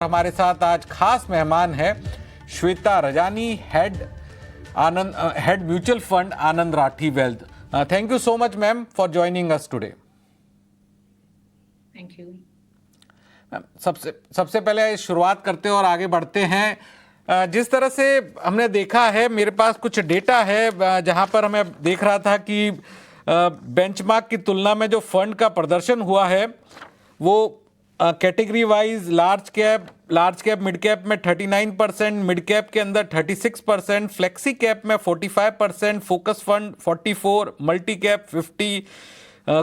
हमारे साथ आज खास मेहमान है Shweta Rajani, head mutual fund Anand Rathi wealth. Thank you so much ma'am for joining us today. Thank you. सबसे पहले शुरुआत करते हैं और आगे बढ़ते हैं। जिस तरह से हमने देखा है, मेरे पास कुछ डेटा है जहां पर हमें देख रहा था कि बेंचमार्क की तुलना में जो फंड का प्रदर्शन हुआ है वो category wise large cap mid cap में 39%, मिड कैप के अंदर 36%, फ्लेक्सी कैप में 45%, focus fund 44%, multi cap 50%,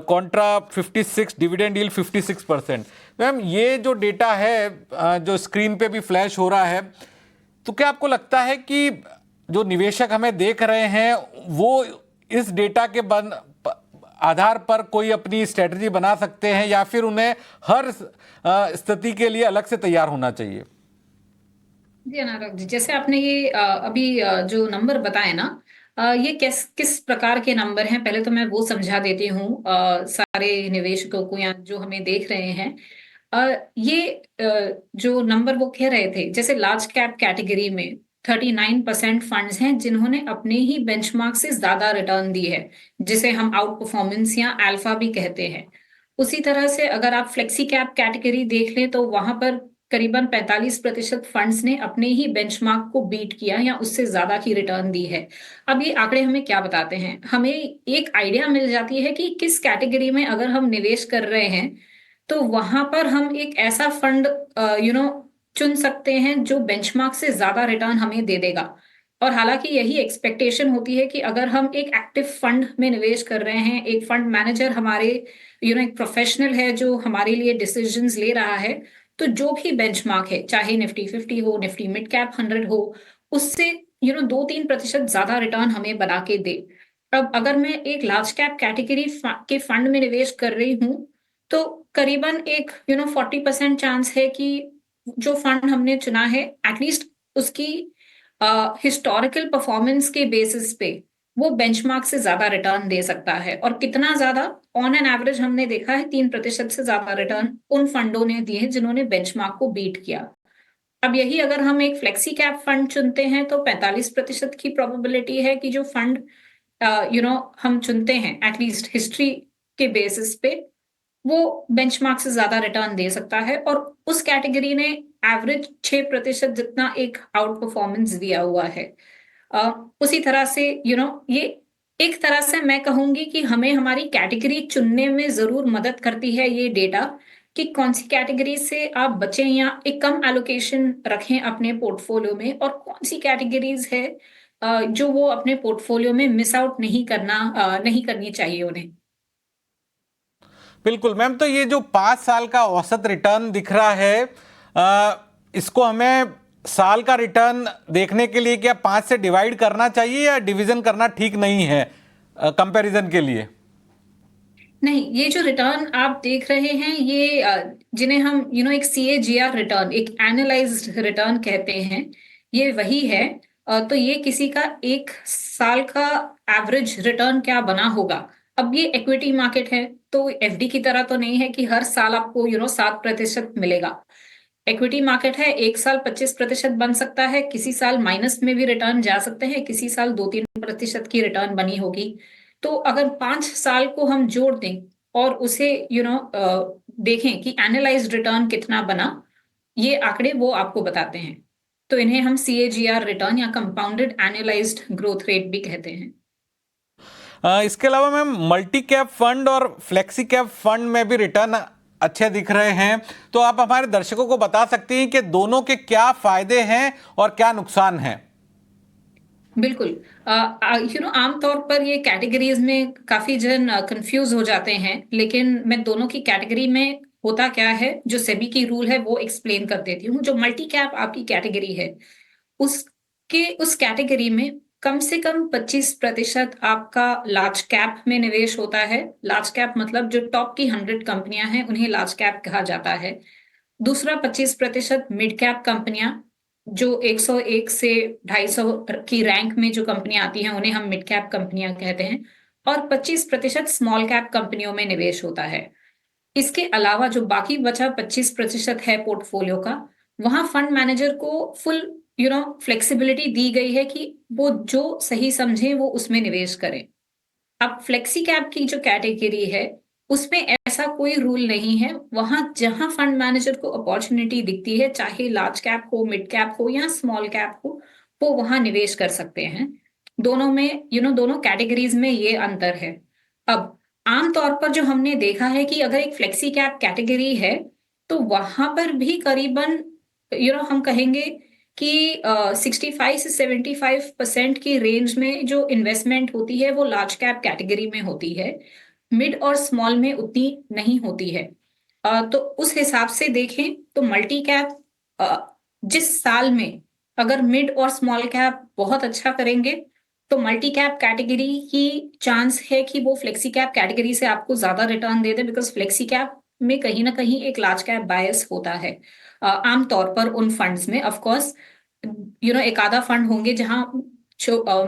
Contra 56%, dividend yield 56%। Ma'am, ये जो डेटा है जो स्क्रीन पे भी फ्लैश हो रहा है, तो क्या आपको लगता है कि जो निवेशक हमें देख रहे हैं वो इस डेटा के आधार पर कोई अपनी स्ट्रेटजी बना सकते हैं या फिर उन्हें हर स्थिति के लिए अलग से तैयार होना चाहिए? जी अनारक जी, जैसे आपने ये अभी जो नंबर बताए ना, ये किस प्रकार के नंबर हैं, पहले तो मैं वो समझा देती हूँ सारे निवेशकों को या जो हमें देख रहे हैं। ये जो नंबर वो कह रहे थे, जैसे लार्ज कैप कैटेगरी में 39% फंड्स हैं जिन्होंने अपने ही बेंचमार्क से ज्यादा रिटर्न दी है, जिसे हम आउट परफॉर्मेंस या अल्फा भी कहते हैं। उसी तरह से अगर आप फ्लेक्सी कैप कैटेगरी देख लें तो वहां पर करीबन 45% फंड्स ने अपने ही बेंचमार्क को बीट किया या उससे ज्यादा की रिटर्न दी है। अब ये आंकड़े हमें क्या बताते हैं? हमें एक आइडिया मिल जाती है कि किस कैटेगरी में अगर हम निवेश कर रहे हैं तो वहां पर हम एक ऐसा फंड चुन सकते हैं जो बेंचमार्क से ज्यादा रिटर्न हमें दे देगा। और हालांकि यही एक्सपेक्टेशन होती है कि अगर हम एक एक्टिव फंड में निवेश कर रहे हैं, एक फंड मैनेजर हमारे एक प्रोफेशनल है जो हमारे लिए डिसीजंस ले रहा है, तो जो भी बेंचमार्क है, चाहे निफ्टी 50 हो, निफ्टी मिड कैप 100 हो, उससे 2-3% ज्यादा रिटर्न हमें बना के दे। अब अगर मैं एक लार्ज कैप कैटेगरी के फंड में निवेश कर रही हूँ तो करीबन एक 40% चांस है कि जो फंड हमने चुना है एटलीस्ट उसकी हिस्टोरिकल परफॉर्मेंस के बेसिस पे वो बेंचमार्क से ज्यादा रिटर्न दे सकता है। और कितना ज्यादा? ऑन एन एवरेज हमने देखा है 3% से ज्यादा रिटर्न उन फंडों ने दिए हैं जिन्होंने बेंचमार्क को बीट किया। अब यही अगर हम एक फ्लेक्सी कैप फंड चुनते हैं तो 45% की प्रोबेबिलिटी है कि जो फंड हम चुनते हैं एटलीस्ट हिस्ट्री के बेसिस पे वो बेंचमार्क से ज्यादा रिटर्न दे सकता है। और उस कैटेगरी ने एवरेज 6% जितना एक आउट परफॉर्मेंस दिया हुआ है। उसी तरह से ये एक तरह से मैं कहूंगी कि हमें हमारी कैटेगरी चुनने में जरूर मदद करती है ये डेटा, कि कौन सी कैटेगरी से आप बचें या एक कम एलोकेशन रखें अपने पोर्टफोलियो में, और कौन सी कैटेगरीज है जो वो अपने पोर्टफोलियो में मिस आउट नहीं करनी चाहिए उन्हें। बिल्कुल मैम, तो ये जो 5 साल का औसत रिटर्न दिख रहा है, इसको हमें साल का रिटर्न देखने के लिए क्या 5 से डिवाइड करना चाहिए या डिवीजन करना ठीक नहीं है कंपैरिजन के लिए? नहीं, ये जो रिटर्न आप देख रहे हैं ये जिन्हें हम एक CAGR रिटर्न, एक एनालाइज्ड रिटर्न कहते हैं, ये वही है। तो ये किसी का एक साल का एवरेज रिटर्न क्या बना होगा। अब ये इक्विटी मार्केट है तो FD की तरह तो नहीं है कि हर साल आपको 7% मिलेगा। इक्विटी मार्केट है, एक साल 25% बन सकता है, किसी साल माइनस में भी रिटर्न जा सकते हैं, किसी साल 2-3% की रिटर्न बनी होगी। तो अगर 5 साल को हम जोड़ दें और उसे देखें कि एनालाइज्ड रिटर्न कितना बना, ये आंकड़े वो आपको बताते हैं। तो इन्हें हम CAGR रिटर्न या कंपाउंडेड एनुअलाइज्ड ग्रोथ रेट भी कहते हैं। इसके अलावा मैम, मल्टी कैप फंड और फ्लेक्सी कैप फंड में भी रिटर्न अच्छे दिख रहे हैं, तो आप हमारे दर्शकों को बता सकती हैं कि दोनों के क्या फायदे हैं और क्या नुकसान हैं? बिल्कुल। आमतौर पर ये कैटेगरीज में काफी जन कंफ्यूज हो जाते हैं, लेकिन मैं दोनों की कैटेगरी में होता क्या है, जो सेबी की रूल है वो एक्सप्लेन कर देती हूँ। जो मल्टी कैप आपकी कैटेगरी है, उस कैटेगरी में कम से कम 25% आपका लार्ज कैप में निवेश होता है। लार्ज कैप मतलब जो टॉप की 100 कंपनियां हैं उन्हें लार्ज कैप कहा जाता है। दूसरा 25% मिड कैप कंपनियां, जो 101 से 250 की रैंक में जो कंपनियां आती हैं उन्हें हम मिड कैप कंपनियां कहते हैं। और 25% स्मॉल कैप कंपनियों में निवेश होता है। इसके अलावा जो बाकी बचा 25% है पोर्टफोलियो का, वहां फंड मैनेजर को फुल फ्लेक्सिबिलिटी दी गई है कि वो जो सही समझे वो उसमें निवेश करें। अब फ्लेक्सी कैप की जो कैटेगरी है उसमें ऐसा कोई रूल नहीं है। वहां जहां फंड मैनेजर को अपॉर्चुनिटी दिखती है, चाहे लार्ज कैप हो, मिड कैप हो या स्मॉल कैप हो, वो वहां निवेश कर सकते हैं। दोनों में दोनों कैटेगरीज में ये अंतर है। अब आमतौर पर जो हमने देखा है कि अगर एक फ्लेक्सी कैप कैटेगरी है तो वहां पर भी करीबन हम कहेंगे कि 65 से 75% की रेंज में जो इन्वेस्टमेंट होती है वो लार्ज कैप कैटेगरी में होती है। मिड और स्मॉल में उतनी नहीं होती है। तो उस हिसाब से देखें तो मल्टी कैप जिस साल में अगर मिड और स्मॉल कैप बहुत अच्छा करेंगे तो मल्टी कैप कैटेगरी की चांस है कि वो फ्लेक्सी कैप कैटेगरी से आपको ज्यादा return they they, because flexi cap में कहीं ना कहीं एक लार्ज कैप बायस होता है। आमतौर पर उन फंड्स में ऑफ कोर्स एक आधा फंड होंगे जहां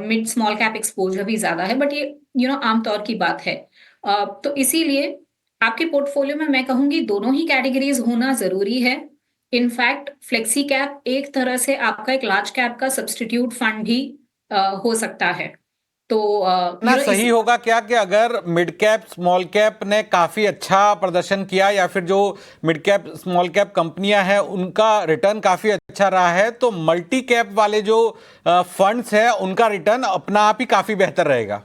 मिड स्मॉल कैप एक्सपोजर भी ज्यादा है, बट ये आमतौर की बात है। तो इसीलिए आपके पोर्टफोलियो में मैं कहूंगी दोनों ही कैटेगरीज होना जरूरी है। इनफैक्ट फ्लेक्सी कैप एक तरह से आपका एक लार्ज कैप का सब्स्टिट्यूट फंड भी हो सकता है। तो ना सही होगा क्या कि अगर मिड कैप स्मॉल कैप ने काफी अच्छा प्रदर्शन किया या फिर जो मिड कैप स्मॉल कैप कंपनियां हैं उनका रिटर्न काफी अच्छा रहा है, तो मल्टी कैप वाले जो फंड्स हैं उनका रिटर्न अपना आप ही काफी बेहतर रहेगा?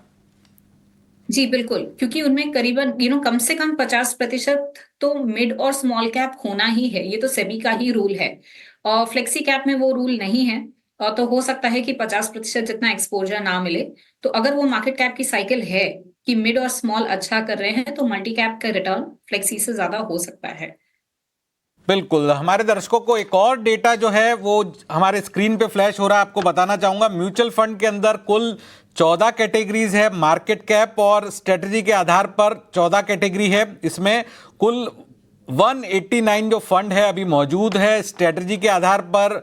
जी बिल्कुल, क्योंकि उनमें करीबन कम से कम 50% तो मिड और स्मॉल कैप होना ही है। ये तो सेबी का ही रूल है और फ्लेक्सी कैप में वो रूल नहीं है। और तो हो सकता है कि 50% जितना एक्सपोजर ना मिले। तो अगर वो मार्केट कैप की साइकिल है कि मिड और स्मॉल अच्छा कर रहे हैं तो मल्टी कैप का रिटर्न फ्लेक्सी से ज्यादा हो सकता है। बिल्कुल, हमारे दर्शकों को एक और डेटा जो है वो हमारे स्क्रीन पे फ्लैश हो रहा है, आपको बताना चाहूंगा। म्यूचुअल फंड के अंदर कुल 14 कैटेगरीज है, मार्केट कैप और स्ट्रेटजी के आधार पर 14 कैटेगरी है। इसमें कुल 189 जो फंड है अभी मौजूद है। स्ट्रेटजी के आधार पर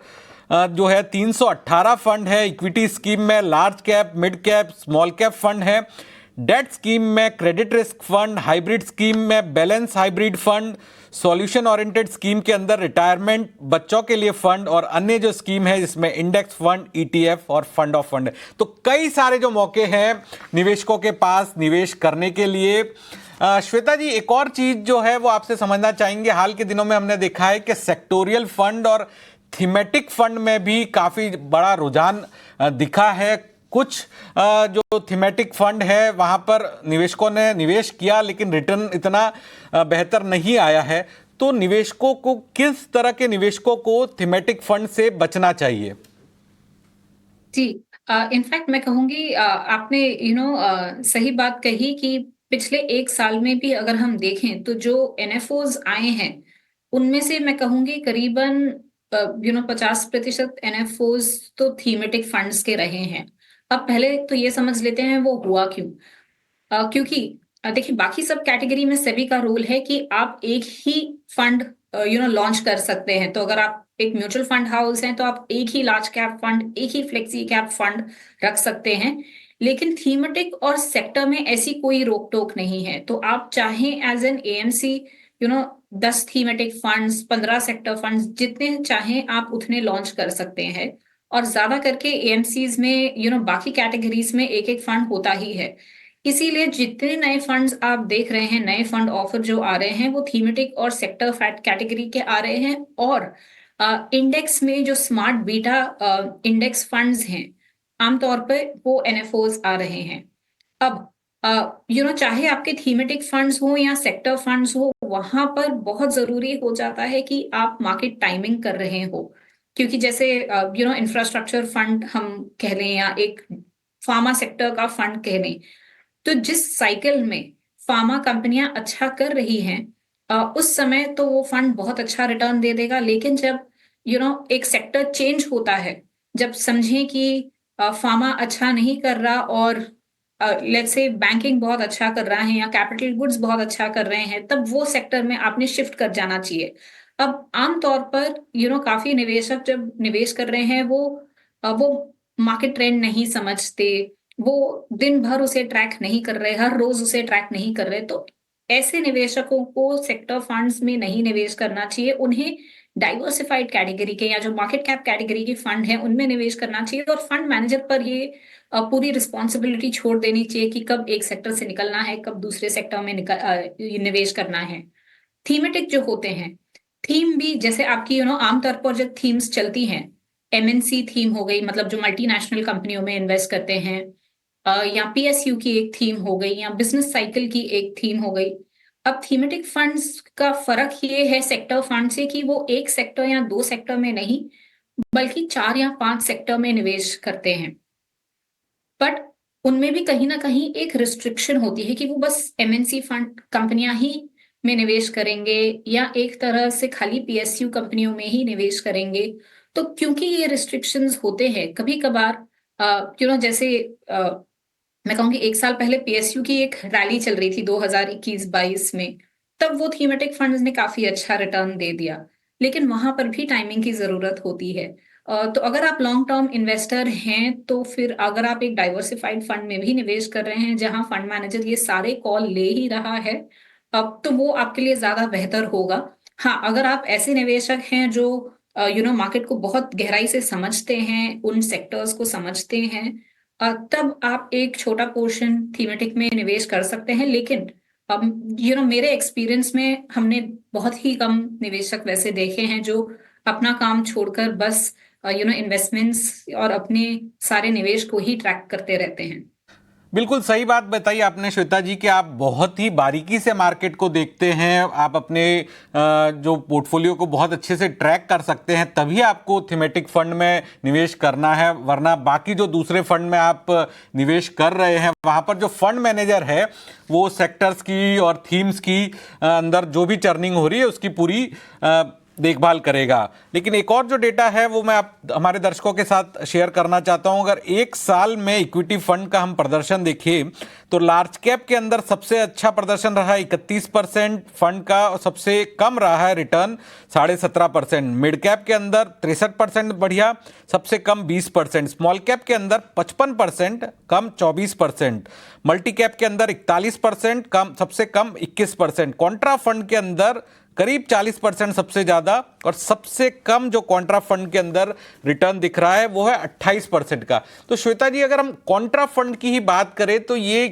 जो है 318 फंड है। इक्विटी स्कीम में large cap, mid cap, small cap fund है। डेट स्कीम में credit risk fund, hybrid scheme में balance hybrid fund, solution oriented scheme के अंदर रिटायरमेंट बच्चों के लिए फंड और अन्य जो स्कीम है जिसमें इंडेक्स फंड, ईटीएफ और फंड ऑफ फंड है। तो कई सारे जो मौके हैं निवेशकों के पास निवेश करने के लिए। श्वेता जी, एक और चीज जो है वो आपसे समझना चाहेंगे। हाल के दिनों में हमने देखा है कि सेक्टोरियल फंड और थीमेटिक फंड में भी काफी बड़ा रुझान दिखा है। कुछ जो थीमेटिक फंड है वहां पर निवेशकों ने निवेश किया लेकिन रिटर्न इतना बेहतर नहीं आया है। तो निवेशकों को, किस तरह के निवेशकों को थीमेटिक फंड से बचना चाहिए? जी, इनफैक्ट मैं कहूंगी आपने सही बात कही कि पिछले एक साल में भी अगर हम देखें तो जो एनएफओज आए हैं उनमें से मैं कहूंगी करीबन 50% एनएफओज तो थीमेटिक फंड्स के रहे हैं। अब पहले तो ये समझ लेते हैं वो हुआ क्यों। क्योंकि देखिए बाकी सब कैटेगरी में सेबी का रूल है कि आप एक ही फंड लॉन्च कर सकते हैं। तो अगर आप एक म्यूचुअल फंड हाउस हैं तो आप एक ही लार्ज कैप फंड, एक ही फ्लेक्सी कैप फंड रख सकते हैं। लेकिन थीमेटिक और सेक्टर में ऐसी कोई रोक टोक नहीं है। तो आप चाहें as an AMC 10 thematic funds, 15 sector funds, जितने चाहें आप उतने लॉन्च कर सकते हैं। और ज्यादा करके एएमसीज में बाकी कैटेगरीज में एक एक फंड होता ही है। इसीलिए जितने नए फंड्स आप देख रहे हैं, नए फंड ऑफर जो आ रहे हैं वो थीमेटिक और सेक्टर फैट कैटेगरी के आ रहे हैं। और इंडेक्स में जो स्मार्ट बीटा इंडेक्स फंड्स हैं आमतौर पर वो एनएफओज आ रहे हैं। अब चाहे आपके थीमेटिक फंड्स हो या सेक्टर फंड्स हो, वहां पर बहुत जरूरी हो जाता है कि आप मार्केट टाइमिंग कर रहे हो। क्योंकि जैसे इंफ्रास्ट्रक्चर फंड हम कह लें या एक फार्मा सेक्टर का फंड कह लें, तो जिस साइकिल में फार्मा कंपनियां अच्छा कर रही हैं उस समय तो वो फंड बहुत अच्छा रिटर्न दे देगा। लेकिन जब एक सेक्टर चेंज होता है, जब समझें कि फार्मा अच्छा नहीं कर रहा और लेट्स से बैंकिंग बहुत अच्छा कर रहा है या कैपिटल गुड्स बहुत अच्छा कर रहे हैं, तब वो सेक्टर में आपने शिफ्ट कर जाना चाहिए। अब आमतौर पर काफी निवेशक जब निवेश कर रहे हैं वो मार्केट ट्रेंड नहीं समझते, वो दिन भर उसे ट्रैक नहीं कर रहे, हर रोज उसे ट्रैक नहीं कर रहे। तो ऐसे निवेशकों को सेक्टर फंड्स में नहीं निवेश करना चाहिए। उन्हें डाइवर्सिफाइड कैटेगरी के या जो मार्केट कैप कैटेगरी के फंड है उनमें निवेश करना चाहिए, और फंड मैनेजर पर ये पूरी रिस्पॉन्सिबिलिटी छोड़ देनी चाहिए कि कब एक सेक्टर से निकलना है, कब दूसरे सेक्टर में निवेश करना है। थीमेटिक जो होते हैं, थीम भी जैसे आपकी आमतौर पर जो थीम्स चलती हैं, एमएनसी थीम हो गई, मतलब जो मल्टीनेशनल कंपनियों में इन्वेस्ट करते हैं, या पीएसयू की एक थीम हो गई, या बिजनेस साइकिल की एक थीम हो गई। अब थीमेटिक फंड्स का फर्क ये है सेक्टर फंड से कि वो एक सेक्टर या दो सेक्टर में नहीं, बल्कि 4 या 5 सेक्टर में निवेश करते हैं। बट उनमें भी कहीं ना कहीं एक रिस्ट्रिक्शन होती है कि वो बस एमएनसी फंड कंपनियां ही में निवेश करेंगे, या एक तरह से खाली पीएसयू कंपनियों में ही निवेश करेंगे। तो क्योंकि ये रिस्ट्रिक्शंस होते हैं, कभी कभार जैसे मैं कहूंगी 1 साल पहले पीएसयू की एक रैली चल रही थी 2021-22 में, तब वो थीमेटिक फंड्स ने काफी अच्छा रिटर्न दे दिया। लेकिन वहां पर भी टाइमिंग की जरूरत होती है। तो अगर आप लॉन्ग टर्म इन्वेस्टर हैं, तो फिर अगर आप एक डाइवर्सिफाइड फंड में भी निवेश कर रहे हैं जहां फंड मैनेजर ये सारे कॉल ले ही रहा है, अब तो वो आपके लिए ज्यादा बेहतर होगा। हाँ, अगर आप ऐसे निवेशक हैं जो मार्केट को बहुत गहराई से समझते हैं, उन सेक्टर्स को समझते हैं, तब आप एक छोटा पोर्शन थीमेटिक में निवेश कर सकते हैं। लेकिन मेरे एक्सपीरियंस में हमने बहुत ही कम निवेशक वैसे देखे हैं जो अपना काम छोड़कर बस इन्वेस्टमेंट्स और अपने सारे निवेश को ही ट्रैक करते रहते हैं। बिल्कुल सही बात बताई आपने श्वेता जी कि आप बहुत ही बारीकी से मार्केट को देखते हैं, आप अपने जो पोर्टफोलियो को बहुत अच्छे से ट्रैक कर सकते हैं, तभी आपको थीमेटिक फंड में निवेश करना है। वरना बाकी जो दूसरे फंड में आप निवेश कर रहे हैं वहाँ पर जो फंड मैनेजर है वो सेक्टर्स की और थीम्स की अंदर जो भी टर्निंग हो रही है उसकी पूरी देखभाल करेगा। लेकिन एक और जो डेटा है वो मैं आप हमारे दर्शकों के साथ शेयर करना चाहता हूं। अगर एक साल में इक्विटी फंड का हम प्रदर्शन देखें तो लार्ज कैप के अंदर सबसे अच्छा प्रदर्शन रहा 31% फंड का, और सबसे कम रहा है रिटर्न 17.5%। मिड कैप के अंदर 63% बढ़िया, सबसे कम 20%। स्मॉल कैप के अंदर 55%, कम 24%। मल्टी कैप के अंदर 41%, कम सबसे कम 21%। कॉन्ट्रा फंड के अंदर करीब 40% सबसे ज्यादा, और सबसे कम जो कॉन्ट्रा फंड के अंदर रिटर्न दिख रहा है वो है 28% का। तो श्वेता जी, अगर हम कॉन्ट्रा फंड की ही बात करें तो ये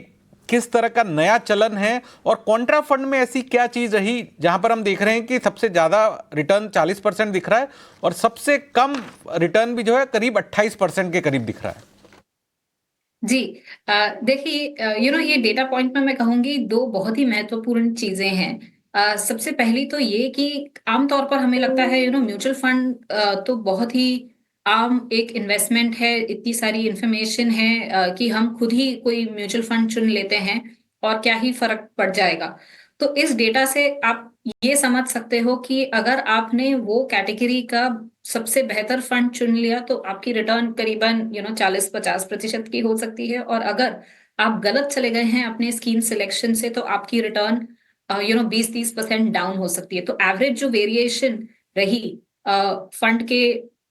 किस तरह का नया चलन है, और कॉन्ट्रा फंड में ऐसी क्या चीज रही जहां पर हम देख रहे हैं कि सबसे ज्यादा रिटर्न 40% दिख रहा है और सबसे कम रिटर्न भी जो है करीब 28% के करीब दिख रहा है? जी, देखिए, ये डेटा पॉइंट में मैं कहूंगी दो बहुत ही महत्वपूर्ण चीजें हैं। सबसे पहली तो ये कि आमतौर पर हमें लगता है म्यूचुअल फंड तो बहुत ही आम एक इन्वेस्टमेंट है, इतनी सारी इंफॉर्मेशन है कि हम खुद ही कोई म्यूचुअल फंड चुन लेते हैं और क्या ही फर्क पड़ जाएगा। तो इस डेटा से आप ये समझ सकते हो कि अगर आपने वो कैटेगरी का सबसे बेहतर फंड चुन लिया तो आपकी रिटर्न करीबन 40-50% की हो सकती है, और अगर आप गलत चले गए हैं अपने स्कीम सिलेक्शन से तो आपकी रिटर्न 20-30% डाउन हो सकती है। तो एवरेज जो वेरिएशन रही फंड के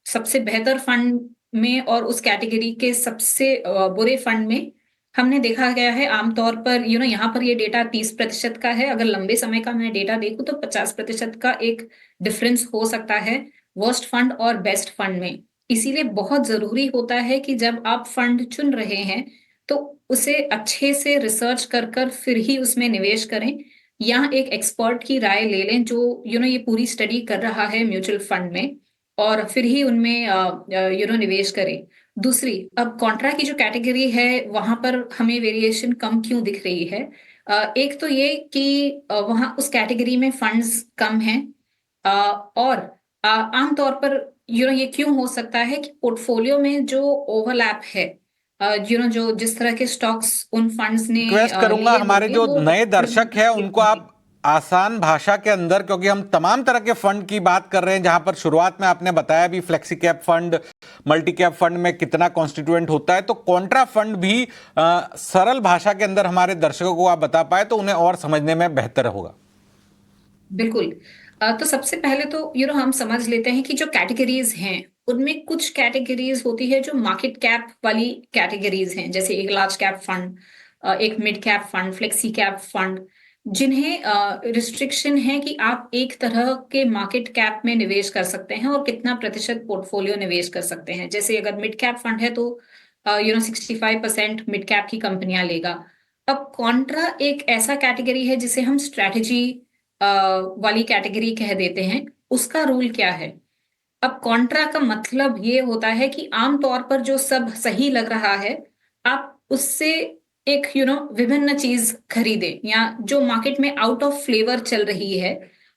सबसे बेहतर फंड में और उस कैटेगरी के सबसे बुरे फंड में, हमने देखा गया है आमतौर पर यहाँ पर ये डेटा 30% का है। अगर लंबे समय का मैं डेटा देखूं तो 50% का एक डिफरेंस हो सकता है वर्स्ट फंड और बेस्ट फंड में। इसीलिए बहुत जरूरी होता है कि जब आप फंड चुन रहे हैं तो उसे अच्छे से रिसर्च कर कर फिर ही उसमें निवेश करें, या एक एक्सपर्ट की राय ले लें जो ये पूरी स्टडी कर रहा है म्यूचुअल फंड में, और फिर ही उनमें निवेश करें। दूसरी, अब कॉन्ट्रा की जो कैटेगरी है वहां पर हमें वेरिएशन कम क्यों दिख रही है? एक तो ये कि वहां उस कैटेगरी में फंड्स कम हैं, और आमतौर पर ये क्यों हो सकता है कि पोर्टफोलियो में जो ओवरलैप है, जो जिस तरह के स्टॉक्स उन फंड्स ने रिक्वेस्ट करूंगा लिए हमारे होंगे जो वो नए दर्शक हैं उनको होंगे। आप आसान भाषा के अंदर, क्योंकि हम तमाम तरह के फंड की बात कर रहे हैं जहां पर शुरुआत में आपने बताया भी flexi cap fund, multi cap fund में कितना कॉन्स्टिट्यूएंट होता है, तो कॉन्ट्रा फंड भी सरल भाषा के अंदर हमारे दर्शकों को आप बता पाए तो उन्हें और समझने में बेहतर होगा। बिल्कुल। तो सबसे पहले तो हम समझ लेते हैं कि जो कैटेगरीज हैं उनमें कुछ कैटेगरीज होती है जो मार्केट कैप वाली कैटेगरीज हैं, जैसे एक लार्ज कैप फंड, एक mid cap fund, flexi cap fund. जिन्हें रिस्ट्रिक्शन है कि आप एक तरह के मार्केट कैप में निवेश कर सकते हैं और कितना प्रतिशत पोर्टफोलियो निवेश कर सकते हैं। जैसे अगर मिड कैप फंड है तो 65% मिड कैप की कंपनियां लेगा। अब कॉन्ट्रा एक ऐसा कैटेगरी है जिसे हम स्ट्रैटेजी वाली कैटेगरी कह देते हैं। उसका रूल क्या है? अब कॉन्ट्रा का मतलब ये होता है कि आमतौर पर जो सब सही लग रहा है, आप उससे एक विभिन्न चीज खरीदें, या जो मार्केट में आउट ऑफ फ्लेवर चल रही है,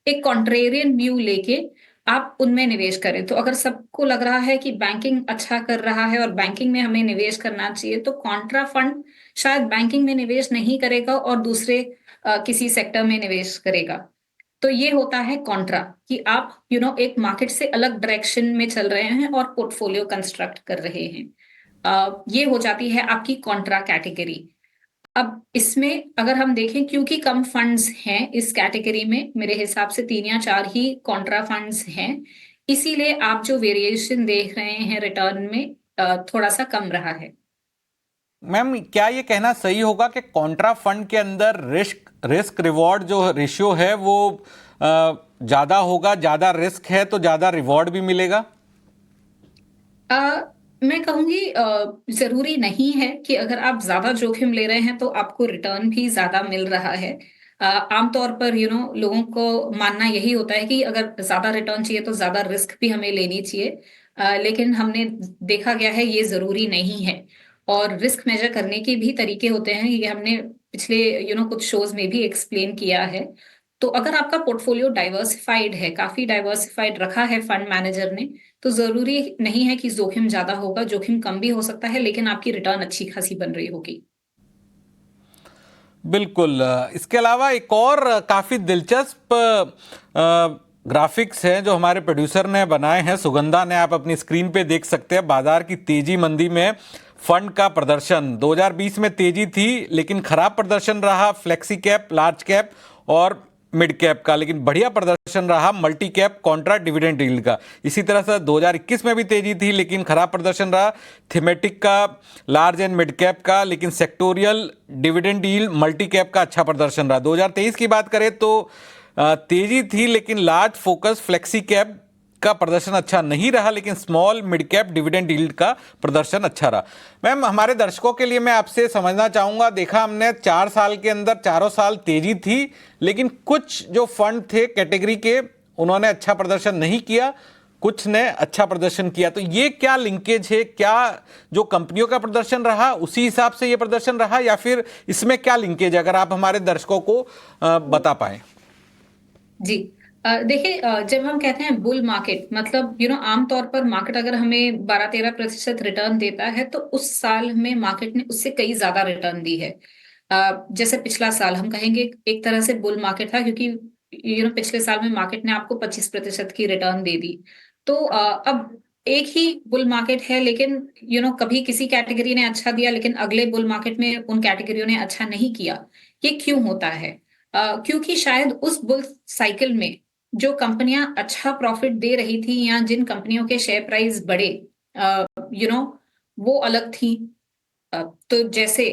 एक कॉन्ट्रेरियन व्यू लेके आप उनमें निवेश करें। तो अगर सबको लग रहा है कि बैंकिंग अच्छा कर रहा है और बैंकिंग में हमें निवेश करना चाहिए, तो कॉन्ट्रा फंड शायद बैंकिंग में निवेश नहीं करेगा और दूसरे किसी सेक्टर में निवेश करेगा। तो ये होता है कॉन्ट्रा, कि आप एक मार्केट से अलग डायरेक्शन में चल रहे हैं और पोर्टफोलियो कंस्ट्रक्ट कर रहे हैं। ये हो जाती है आपकी कॉन्ट्रा कैटेगरी। अब इसमें अगर हम देखें, क्योंकि कम फंड्स हैं इस कैटेगरी में, मेरे हिसाब से 3 या 4 ही कॉन्ट्रा फंड्स हैं, इसीलिए आप जो वेरिएशन देख रहे हैं रिटर्न में थोड़ा सा कम रहा है। मैम, क्या ये कहना सही होगा कि कॉन्ट्रा फंड के अंदर रिस्क रिवॉर्ड जो रेशियो है वो ज्यादा होगा, ज्यादा रिस्क है तो ज्यादा रिवॉर्ड भी मिलेगा? मैं कहूंगी जरूरी नहीं है कि अगर आप ज्यादा जोखिम ले रहे हैं तो आपको रिटर्न भी ज्यादा मिल रहा है। आमतौर पर लोगों को मानना यही होता है कि अगर ज्यादा रिटर्न चाहिए तो ज्यादा रिस्क भी हमें लेनी चाहिए। लेकिन हमने देखा गया है ये जरूरी नहीं है। और रिस्क मेजर करने के भी तरीके होते हैं, ये हमने पिछले कुछ शोज में भी एक्सप्लेन किया है। तो अगर आपका पोर्टफोलियो डाइवर्सिफाइड है, काफी डाइवर्सिफाइड रखा है फंड मैनेजर ने, तो जरूरी नहीं है कि जोखिम ज्यादा होगा, जोखिम कम भी हो सकता है, लेकिन आपकी रिटर्न अच्छी खासी बन रही होगी। बिल्कुल। इसके अलावा एक और काफी दिलचस्प ग्राफिक्स हैं जो हमारे प्रोड्यूसर ने बनाए हैं, सुगंधा ने, आप अपनी स्क्रीन पे देख सकते हैं। बाजार की तेजी मंदी में फंड का प्रदर्शन 2020 में तेजी थी, लेकिन खराब प्रदर्शन रहा फ्लेक्सी कैप, लार्ज कैप और मिड कैप का, लेकिन बढ़िया प्रदर्शन रहा multi cap Contra dividend yield का। इसी तरह से 2021 में भी तेजी थी, लेकिन खराब प्रदर्शन रहा थीमेटिक का, लार्ज एंड मिड कैप का, लेकिन sectoral dividend yield multi cap का अच्छा प्रदर्शन रहा। 2023 की बात करें तो तेजी थी, लेकिन लार्ज फोकस फ्लेक्सी कैप का प्रदर्शन अच्छा नहीं रहा, लेकिन small mid cap dividend yield का प्रदर्शन अच्छा रहा। मैम, हमारे दर्शकों के लिए मैं आपसे समझना चाहूंगा, देखा हमने 4 साल के अंदर चारों साल तेजी थी, लेकिन कुछ जो फंड थे कैटेगरी के उन्होंने अच्छा प्रदर्शन नहीं किया, कुछ ने अच्छा प्रदर्शन किया। तो ये क्या लिंकेज है? क्या जो कंपनियों का प्रदर्शन रहा उसी हिसाब से ये प्रदर्शन रहा, या फिर इसमें क्या लिंकेज है, अगर आप हमारे दर्शकों को बता पाए? जी, देखिए, जब हम कहते हैं बुल मार्केट, मतलब आमतौर पर मार्केट अगर हमें 12-13% रिटर्न देता है, तो उस साल में मार्केट ने उससे कई ज्यादा रिटर्न दी है। जैसे पिछला साल हम कहेंगे एक तरह से बुल मार्केट था, क्योंकि पिछले साल में मार्केट ने आपको 25% की रिटर्न दे दी। तो अब एक ही बुल मार्केट है, लेकिन कभी किसी कैटेगरी ने अच्छा दिया, लेकिन अगले बुल मार्केट में उन कैटेगरियों ने अच्छा नहीं किया। ये क्यों होता है? क्योंकि शायद उस बुल साइकिल में जो कंपनियां अच्छा प्रॉफिट दे रही थी, या जिन कंपनियों के शेयर प्राइस बढ़े, यू नो वो अलग थी। तो जैसे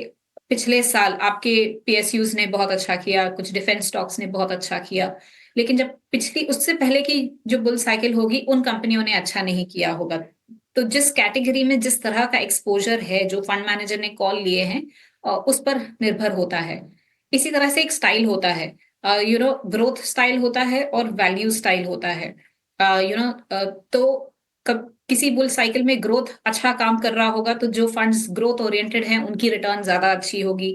पिछले साल आपके पीएसयूज ने बहुत अच्छा किया, कुछ डिफेंस स्टॉक्स ने बहुत अच्छा किया, लेकिन जब पिछली उससे पहले की जो बुल साइकिल होगी, उन कंपनियों ने अच्छा नहीं किया होगा। तो जिस कैटेगरी में जिस तरह का एक्सपोजर है, जो फंड मैनेजर ने कॉल लिए हैं, उस पर निर्भर होता है। इसी तरह से एक स्टाइल होता है, ग्रोथ स्टाइल होता है और वैल्यू स्टाइल होता है। तो किसी बुल साइकिल में ग्रोथ अच्छा काम कर रहा होगा, तो जो फंड्स ग्रोथ ओरिएंटेड हैं उनकी रिटर्न ज्यादा अच्छी होगी।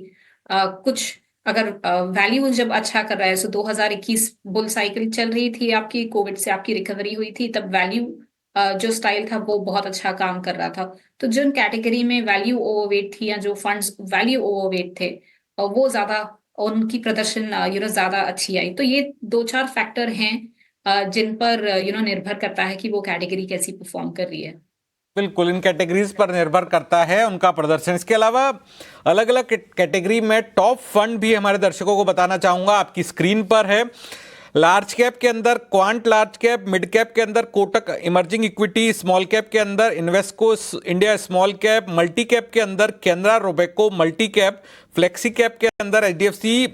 कुछ अगर वैल्यू जब अच्छा कर रहा है, 2021 बुल साइकिल चल रही थी, आपकी कोविड से आपकी रिकवरी हुई थी, तब वैल्यू जो स्टाइल था वो बहुत अच्छा काम कर रहा था। तो जिन कैटेगरी में वैल्यू ओवरवेट थी, या जो फंड्स वैल्यू ओवरवेट थे, वो ज्यादा उनकी प्रदर्शन ज्यादा अच्छी आई। तो ये 2-4 फैक्टर हैं जिन पर निर्भर करता है कि वो कैटेगरी कैसी परफॉर्म कर रही है। बिल्कुल, इन कैटेगरीज पर निर्भर करता है उनका प्रदर्शन। इसके अलावा अलग अलग कैटेगरी में टॉप फंड भी हमारे दर्शकों को बताना चाहूंगा, आपकी स्क्रीन पर है। लार्ज कैप के अंदर Quant large cap, mid cap के अंदर Kotak emerging equity, small cap के अंदर Invesco India small cap, multi cap के अंदर Canara Robeco multi cap, flexi cap के अंदर एचडीएफसी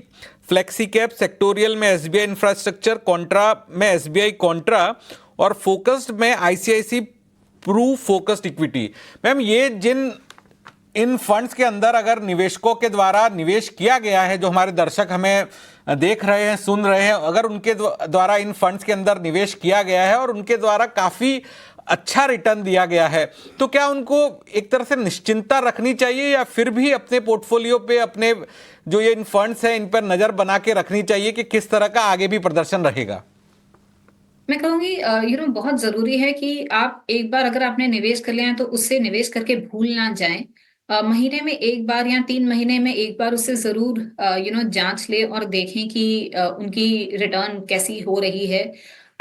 फ्लेक्सी कैप, सेक्टोरियल में एसबीआई इंफ्रास्ट्रक्चर, कॉन्ट्रा में एसबीआई कॉन्ट्रा और फोकस्ड में ICICI Pru focused equity. Ma'am, ये इन फंड्स के अंदर अगर निवेशकों के द्वारा निवेश किया गया है, जो हमारे दर्शक हमें देख रहे हैं, सुन रहे हैं, अगर उनके द्वारा इन फंड्स के अंदर निवेश किया गया है और उनके द्वारा काफी अच्छा रिटर्न दिया गया है, तो क्या उनको एक तरह से निश्चिंतता रखनी चाहिए या फिर भी अपने पोर्टफोलियो पे, अपने जो ये इन फंड्स हैं, इन पर नजर बना के रखनी चाहिए कि किस तरह का आगे भी प्रदर्शन रहेगा? मैं कहूंगी बहुत जरूरी है कि आप एक बार अगर आपने निवेश कर लिया है तो उससे निवेश करके भूल ना जाएं। महीने में एक बार या 3 महीने में एक बार उससे जरूर जांच ले और देखें कि उनकी रिटर्न कैसी हो रही है।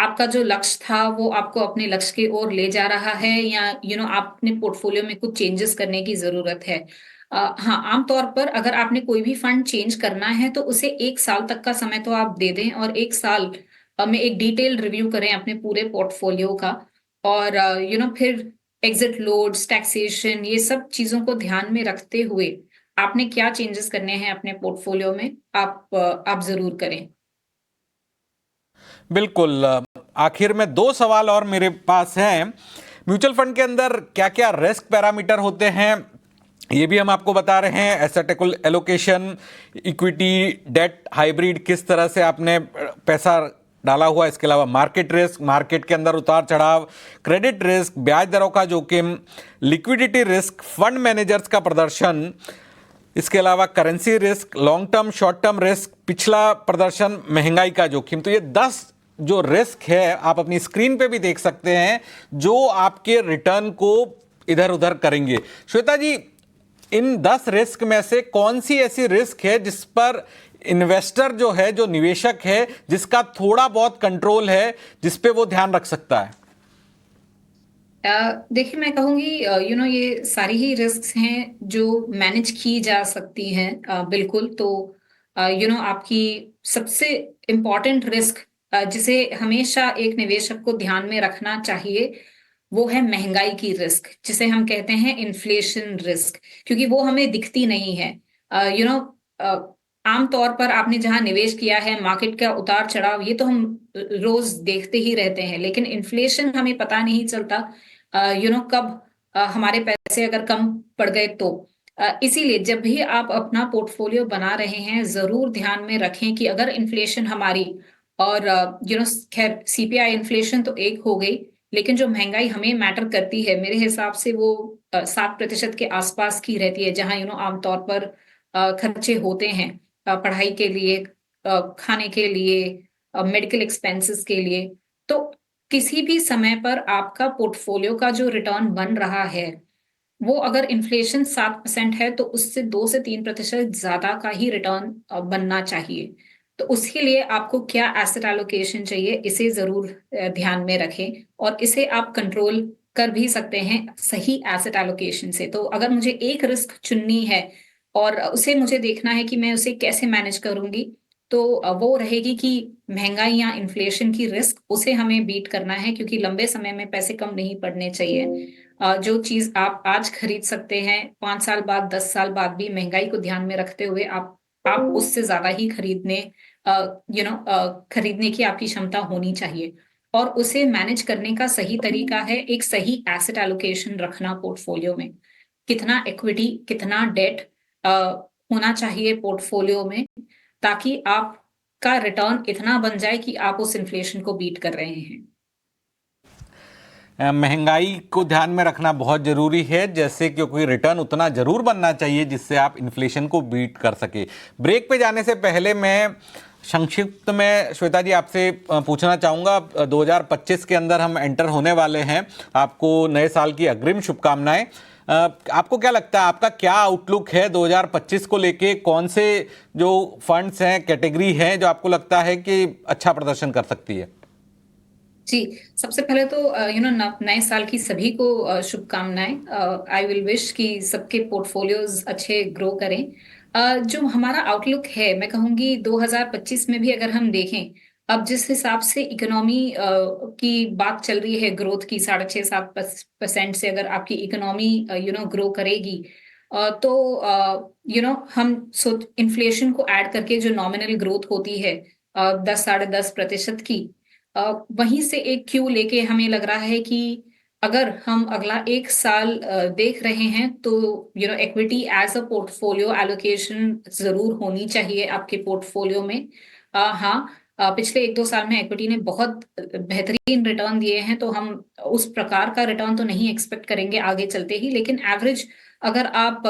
आपका जो लक्ष्य था वो आपको अपने लक्ष्य की ओर ले जा रहा है या आप अपने पोर्टफोलियो में कुछ चेंजेस करने की जरूरत है। हाँ, आमतौर पर अगर आपने कोई भी फंड चेंज करना है तो उसे 1 साल तक का समय तो आप दे दें और 1 साल में एक डिटेल रिव्यू करें अपने पूरे पोर्टफोलियो का। और फिर एग्जिट लोड्स, टैक्सेशन, ये सब चीजों को ध्यान में रखते हुए आपने क्या चेंजेस करने हैं अपने पोर्टफोलियो में, आप जरूर करें। बिल्कुल। आखिर में 2 सवाल और मेरे पास हैं। म्यूचुअल फंड के अंदर क्या क्या रिस्क पैरामीटर होते हैं, ये भी हम आपको बता रहे हैं। Asset allocation, equity, debt, hybrid, किस तरह से आपने पैसा डाला हुआ। इसके अलावा मार्केट रिस्क, मार्केट के अंदर उतार चढ़ाव, क्रेडिट रिस्क, ब्याज दरों का जोखिम, लिक्विडिटी रिस्क, फंड मैनेजर्स का प्रदर्शन, इसके अलावा currency risk, long term short term risk, पिछला प्रदर्शन, महंगाई का जोखिम। तो ये 10 जो रिस्क है आप अपनी स्क्रीन पे भी देख सकते हैं, जो आपके रिटर्न को इधर उधर करेंगे। श्वेता जी, इन 10 रिस्क में से कौन सी ऐसी रिस्क है जिस पर इन्वेस्टर जो है, जो निवेशक है, जिसका थोड़ा बहुत कंट्रोल है, जिस पे वो ध्यान रख सकता है? देखिए, मैं कहूंगी ये सारी ही रिस्क हैं जो मैनेज की जा सकती हैं। बिल्कुल। तो आपकी सबसे इम्पॉर्टेंट रिस्क जिसे हमेशा एक निवेशक को ध्यान में रखना चाहिए वो है महंगाई की रिस्क, जिसे हम कहते हैं इन्फ्लेशन रिस्क, क्योंकि वो हमें दिखती नहीं है। यू नो आमतौर पर आपने जहां निवेश किया है, मार्केट का उतार चढ़ाव, ये तो हम रोज देखते ही रहते हैं, लेकिन इन्फ्लेशन हमें पता नहीं चलता कब हमारे पैसे अगर कम पड़ गए तो। इसीलिए जब भी आप अपना पोर्टफोलियो बना रहे हैं, जरूर ध्यान में रखें कि अगर इन्फ्लेशन हमारी और खैर सीपीआई इन्फ्लेशन तो एक हो गई, लेकिन जो महंगाई हमें मैटर करती है मेरे हिसाब से वो 7% के आसपास की रहती है, जहां आमतौर पर खर्चे होते हैं पढ़ाई के लिए, खाने के लिए, मेडिकल एक्सपेंसेस के लिए। तो किसी भी समय पर आपका पोर्टफोलियो का जो रिटर्न बन रहा है वो अगर इन्फ्लेशन 7% है तो उससे 2 से 3% ज्यादा का ही रिटर्न बनना चाहिए। तो उसके लिए आपको क्या एसेट एलोकेशन चाहिए, इसे जरूर ध्यान में रखें और इसे आप कंट्रोल कर भी सकते हैं सही एसेट एलोकेशन से। तो अगर मुझे एक रिस्क चुननी है और उसे मुझे देखना है कि मैं उसे कैसे मैनेज करूंगी, तो वो रहेगी कि महंगाई या इन्फ्लेशन की रिस्क, उसे हमें बीट करना है, क्योंकि लंबे समय में पैसे कम नहीं पड़ने चाहिए। जो चीज आप आज खरीद सकते हैं, 5 साल बाद, 10 साल बाद भी महंगाई को ध्यान में रखते हुए आप उससे ज्यादा ही खरीदने की आपकी क्षमता होनी चाहिए। और उसे मैनेज करने का सही तरीका है एक सही एसेट एलोकेशन रखना पोर्टफोलियो में। कितना इक्विटी, कितना डेट होना चाहिए पोर्टफोलियो में, ताकि आपका रिटर्न इतना बन जाए कि आप उस इन्फ्लेशन को बीट कर रहे हैं। महंगाई को ध्यान में रखना बहुत जरूरी है, जैसे क्योंकि रिटर्न उतना जरूर बनना चाहिए जिससे आप इन्फ्लेशन को बीट कर सके। ब्रेक पे जाने से पहले मैं संक्षिप्त में श्वेता जी आपसे पूछना चाहूँगा, 2025 के अंदर हम एंटर होने वाले हैं, आपको नए साल की अग्रिम शुभकामनाएं। आपको क्या लगता है, आपका क्या आउटलुक है 2025 को लेके? कौन से जो फंड्स हैं, कैटेगरी हैं, जो आपको लगता है कि अच्छा प्रदर्शन कर सकती है? जी, सबसे पहले तो नए साल की सभी को शुभकामनाएं। आई विल विश कि सबके पोर्टफोलियोज अच्छे ग्रो करें। जो हमारा आउटलुक है, मैं कहूंगी 2025 में भी अगर हम देखें, अब जिस हिसाब से इकोनॉमी की बात चल रही है, ग्रोथ की 6.5-7% से अगर आपकी इकोनॉमी ग्रो करेगी, तो हम इन्फ्लेशन को ऐड करके जो नॉमिनल ग्रोथ होती है 10 साढ़े 10% की, वहीं से एक क्यू लेके हमें लग रहा है कि अगर हम अगला 1 साल देख रहे हैं तो equity as a portfolio allocation जरूर होनी चाहिए आपके पोर्टफोलियो में। हाँ, पिछले 1-2 साल में इक्विटी ने बहुत बेहतरीन रिटर्न दिए हैं, तो हम उस प्रकार का रिटर्न तो नहीं एक्सपेक्ट करेंगे आगे चलते ही, लेकिन एवरेज अगर आप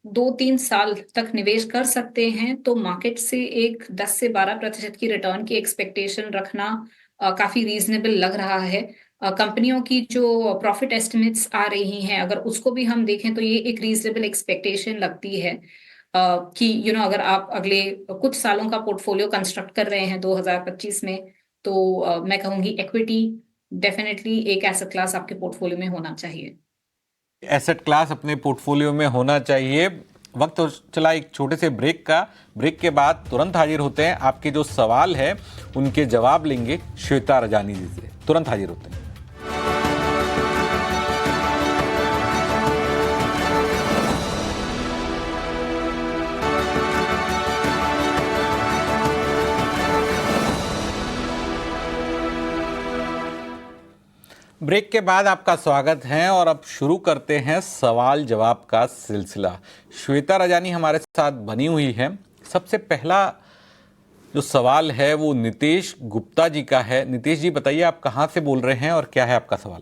2-3 साल तक निवेश कर सकते हैं तो मार्केट से एक 10 से 12% की रिटर्न की एक्सपेक्टेशन रखना काफी रीजनेबल लग रहा है। कंपनियों की जो प्रॉफिट एस्टिमेट्स आ रही हैं, अगर उसको भी हम देखें तो ये एक रीजनेबल एक्सपेक्टेशन लगती है कि अगर आप अगले कुछ सालों का पोर्टफोलियो कंस्ट्रक्ट कर रहे हैं 2025 में, तो मैं कहूंगी इक्विटी डेफिनेटली एक एसेट क्लास आपके पोर्टफोलियो में होना चाहिए। एसेट क्लास अपने पोर्टफोलियो में होना चाहिए। वक्त हो चला एक छोटे से ब्रेक का। ब्रेक के बाद तुरंत हाजिर होते हैं, आपके जो सवाल है उनके जवाब लेंगे श्वेता रजानी जी से। तुरंत हाजिर होते हैं। ब्रेक के बाद आपका स्वागत है और अब शुरू करते हैं सवाल जवाब का सिलसिला। श्वेता रजानी हमारे साथ बनी हुई है। सबसे पहला जो सवाल है वो नितेश गुप्ता जी का है। नितेश जी बताइए, आप कहां से बोल रहे हैं और क्या है आपका सवाल?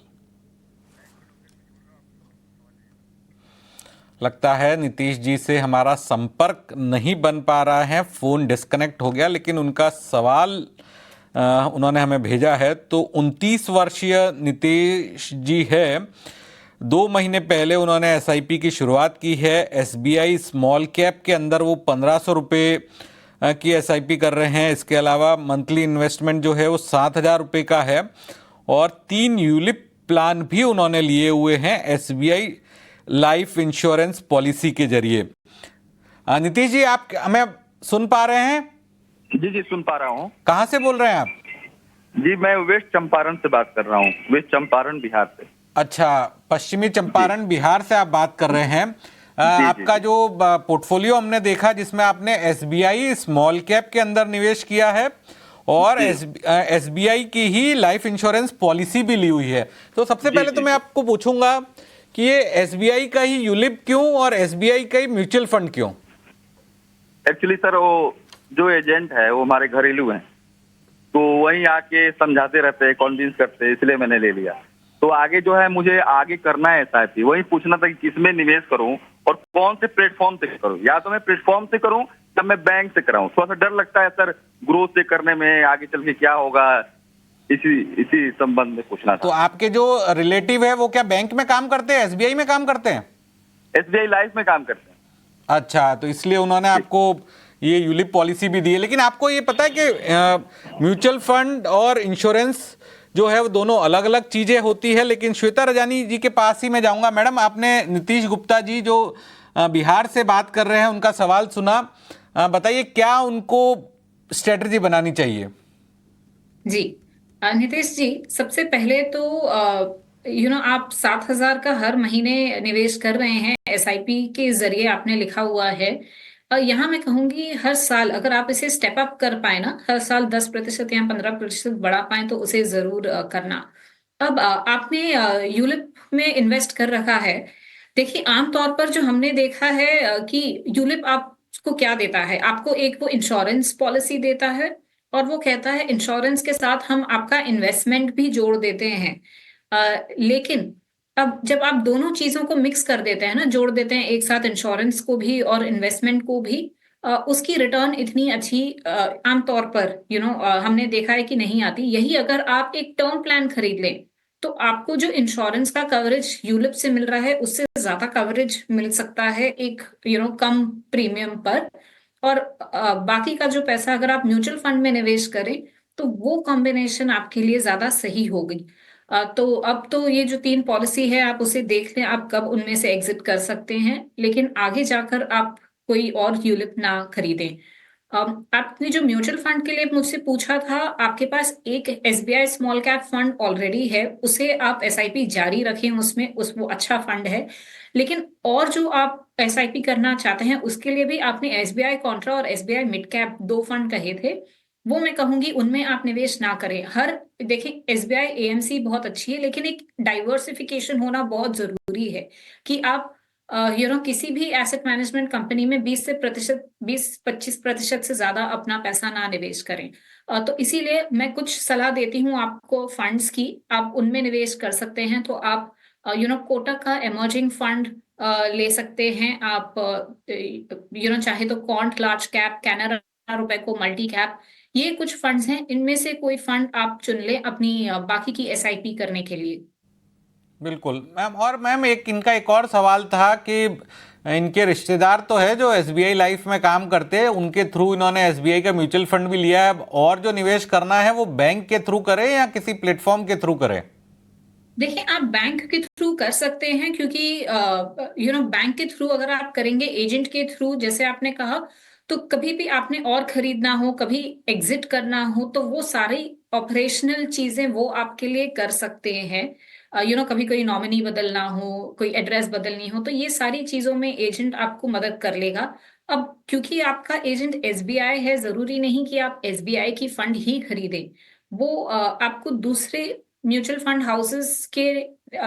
लगता है नितेश जी से हमारा संपर्क नहीं बन पा रहा है, फोन डिस्कनेक्ट हो गया, लेकिन उनका सवाल उन्होंने हमें भेजा है। तो 29 वर्षीय नितेश जी है। 2 महीने पहले उन्होंने एसआईपी की शुरुआत की है। एसबीआई स्मॉल कैप के अंदर वो 1500 रुपये की एसआईपी कर रहे हैं। इसके अलावा मंथली इन्वेस्टमेंट जो है वो 7000 रुपये का है और 3 यूलिप प्लान भी उन्होंने लिए हुए हैं एसबीआई लाइफ इंश्योरेंस पॉलिसी के जरिए। नीतीश जी, आप हमें सुन पा रहे हैं? जी जी, सुन पा रहा हूँ। कहाँ से बोल रहे हैं आप? जी, मैं वेस्ट चंपारण से बात कर रहा हूँ, वेस्ट चंपारण बिहार से। अच्छा, पश्चिमी चंपारण बिहार से आप बात कर रहे हैं। आपका जो पोर्टफोलियो हमने देखा जिसमें आपने एसबीआई स्मॉल कैप के अंदर निवेश किया है और एसबीआई की ही लाइफ इंश्योरेंस पॉलिसी भी ली हुई है। तो सबसे पहले तो मैं आपको पूछूंगा कि ये एसबीआई का ही यूलिप क्यों और एसबीआई का ही म्यूचुअल फंड क्यों? एक्चुअली सर, वो जो एजेंट है वो हमारे घरेलू हैं, तो वहीं आके समझाते रहते हैं, कन्विंस करते हैं, इसलिए मैंने ले लिया। तो आगे जो है मुझे आगे करना है एसआईपी, वही पूछना था कि किसमें निवेश करूं और कौन से प्लेटफॉर्म से करूं। या तो मैं प्लेटफॉर्म से करूं या मैं बैंक से कराऊं। थोड़ा सा डर लगता है सर ग्रोथ से करने में, आगे चल के क्या होगा, इसी संबंध में पूछना था। तो आपके जो रिलेटिव है वो क्या बैंक में काम करते हैं, एसबीआई में काम करते हैं? एसबीआई लाइफ में काम करते हैं। अच्छा, तो इसलिए उन्होंने आपको ये यूलिप पॉलिसी भी दी है। लेकिन आपको ये पता है कि म्यूचुअल फंड और इंश्योरेंस जो है वो दोनों अलग अलग चीजें होती है। लेकिन श्वेता रजानी जी के पास ही मैं जाऊंगा। मैडम, आपने नीतीश गुप्ता जी जो बिहार से बात कर रहे हैं उनका सवाल सुना। बताइए क्या उनको स्ट्रेटजी बनानी चाहिए? जी, नितेश जी, सबसे पहले तो आप 7,000 का हर महीने निवेश कर रहे हैं एसआईपी के जरिए, आपने लिखा हुआ है। यहाँ मैं कहूंगी हर साल अगर आप इसे स्टेप अप कर पाए ना, हर साल 10% या 15% बढ़ा पाए तो उसे जरूर करना। अब आपने यूलिप में इन्वेस्ट कर रखा है। देखिए, आमतौर पर जो हमने देखा है कि यूलिप आपको क्या देता है, आपको एक वो इंश्योरेंस पॉलिसी देता है और वो कहता है इंश्योरेंस के साथ हम आपका इन्वेस्टमेंट भी जोड़ देते हैं। लेकिन अब जब आप दोनों चीजों को मिक्स कर देते हैं ना, जोड़ देते हैं एक साथ, इंश्योरेंस को भी और इन्वेस्टमेंट को भी, उसकी रिटर्न इतनी अच्छी आमतौर पर हमने देखा है कि नहीं आती। यही अगर आप एक टर्म प्लान खरीद लें तो आपको जो इंश्योरेंस का कवरेज यूलिप से मिल रहा है उससे ज्यादा कवरेज मिल सकता है एक कम प्रीमियम पर। और बाकी का जो पैसा अगर आप म्यूचुअल फंड में निवेश करें तो वो कॉम्बिनेशन आपके लिए ज्यादा सही होगी। तो अब तो ये जो 3 पॉलिसी है आप उसे देख लें, आप कब उनमें से एग्जिट कर सकते हैं, लेकिन आगे जाकर आप कोई और यूलिप ना खरीदें। आपने जो म्यूचुअल फंड के लिए मुझसे पूछा था, आपके पास एक SBI small cap fund already है, उसे आप एसआईपी जारी रखें, उसमें वो अच्छा फंड है। लेकिन और जो आप एसआईपी करना चाहते हैं उसके लिए भी आपने एसबीआई कॉन्ट्रा और एसबीआई मिड कैप दो फंड कहे थे, वो मैं कहूंगी उनमें आप निवेश ना करें। देखिए, एसबीआई एएमसी बहुत अच्छी है, लेकिन एक डाइवर्सिफिकेशन होना बहुत जरूरी है कि आप किसी भी एसेट मैनेजमेंट कंपनी में 20-25% से ज्यादा अपना पैसा ना निवेश करें। तो इसीलिए मैं कुछ सलाह देती हूँ आपको फंड्स की, आप उनमें निवेश कर सकते हैं। तो आप कोटक का इमर्जिंग फंड ले सकते हैं। आप चाहे तो क्वांट लार्ज कैप, कैनरा रुपए को मल्टी कैप, ये कुछ फंड्स हैं, इनमें से कोई फंड आप चुन लें अपनी बाकी की एसआईपी करने के लिए। बिल्कुल मैम। और मैम एक और सवाल था कि इनके रिश्तेदार तो है जो एसबीआई लाइफ में काम करते हैं, उनके थ्रू इन्होंने एसबीआई का म्यूचुअल फंड भी लिया है, और जो निवेश करना है वो बैंक के थ्रू करें या किसी प्लेटफॉर्म के थ्रू करें? देखिए, आप बैंक के थ्रू कर सकते हैं, क्योंकि बैंक के थ्रू अगर आप करेंगे एजेंट के थ्रू, जैसे आपने कहा, तो कभी भी आपने और खरीदना हो, कभी एग्जिट करना हो, तो वो सारी ऑपरेशनल चीजें वो आपके लिए कर सकते हैं। कभी कोई नॉमिनी बदलना हो, कोई एड्रेस बदलनी हो, तो ये सारी चीजों में एजेंट आपको मदद कर लेगा। अब क्योंकि आपका एजेंट एसबीआई है, जरूरी नहीं कि आप एसबीआई की फंड ही खरीदें। वो आपको दूसरे म्यूचुअल फंड हाउसेस के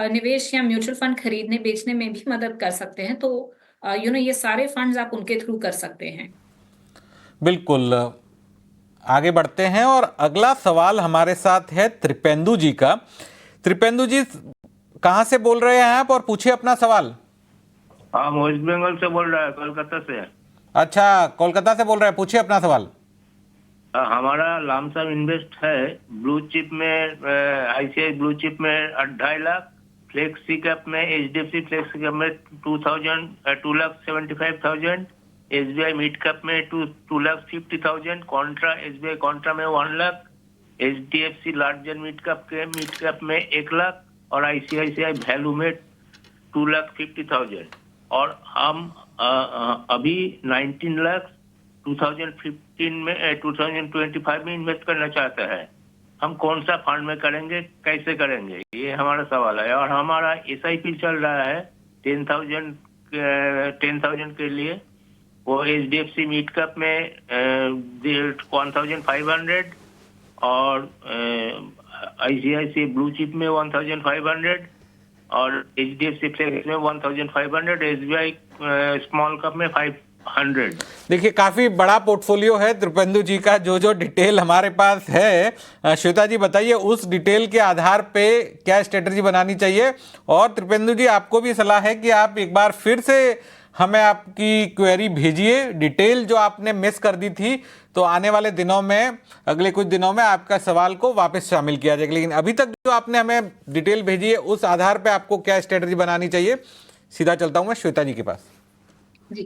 निवेश या म्यूचुअल फंड खरीदने बेचने में भी मदद कर सकते हैं। तो ये सारे फंड्स आप उनके थ्रू कर सकते हैं। बिल्कुल। आगे बढ़ते हैं और अगला सवाल हमारे साथ है त्रिपेंदु जी का। त्रिपेंदु जी, कहाँ से बोल रहे हैं आप और पूछिए अपना सवाल। हाँ, वेस्ट बंगाल से बोल रहा है, कोलकाता से। अच्छा, कोलकाता से बोल रहे हैं, पूछिए अपना सवाल। हमारा लामसम इन्वेस्ट है ब्लू चिप में, आईसीआई ब्लू चिप में 2.5 लाख, फ्लेक्सी कैप में, एचडीएफसी फ्लेक्सी कैप में 2,75,000, एसबीआई मिड कैप में 2,50,000, कॉन्ट्रा एसबीआई कॉन्ट्रा में 1 lakh, HDFC larger mid cap में 1 लाख, और आईसीआईसीआई वैल्यू में 2,50,000। और हम अभी 19 लाख 2015 में 2025 में इन्वेस्ट करना चाहते हैं। हम कौन सा फंड में करेंगे, कैसे करेंगे, ये हमारा सवाल है। और हमारा एसआईपी चल रहा है 10,000 के लिए, वो एचडीएफसी मिड कैप में 1,500, और आईसीआईसी ब्लू चिप में 1,500, और एचडीएफसी फ्लेक्स में 1,500, एसबीआई स्मॉल कैप में 500। देखिए, काफी बड़ा पोर्टफोलियो है त्रिपेंदु जी का। जो डिटेल हमारे पास है, श्वेता जी बताइए उस डिटेल के आधार पे क्या स्ट्रेटजी बनानी चाहिए। और त्रिपेंदु जी, आपको भी सलाह है कि आप एक बार फिर से हमें आपकी क्वेरी भेजिए, डिटेल जो आपने मिस कर दी थी, तो आने वाले दिनों में, अगले कुछ दिनों में आपका सवाल को वापस शामिल किया जाएगा। लेकिन अभी तक जो आपने हमें डिटेल भेजी है, उस आधार पे आपको क्या स्ट्रेटजी बनानी चाहिए। सीधा चलता हूं मैं श्वेता जी के पास। जी,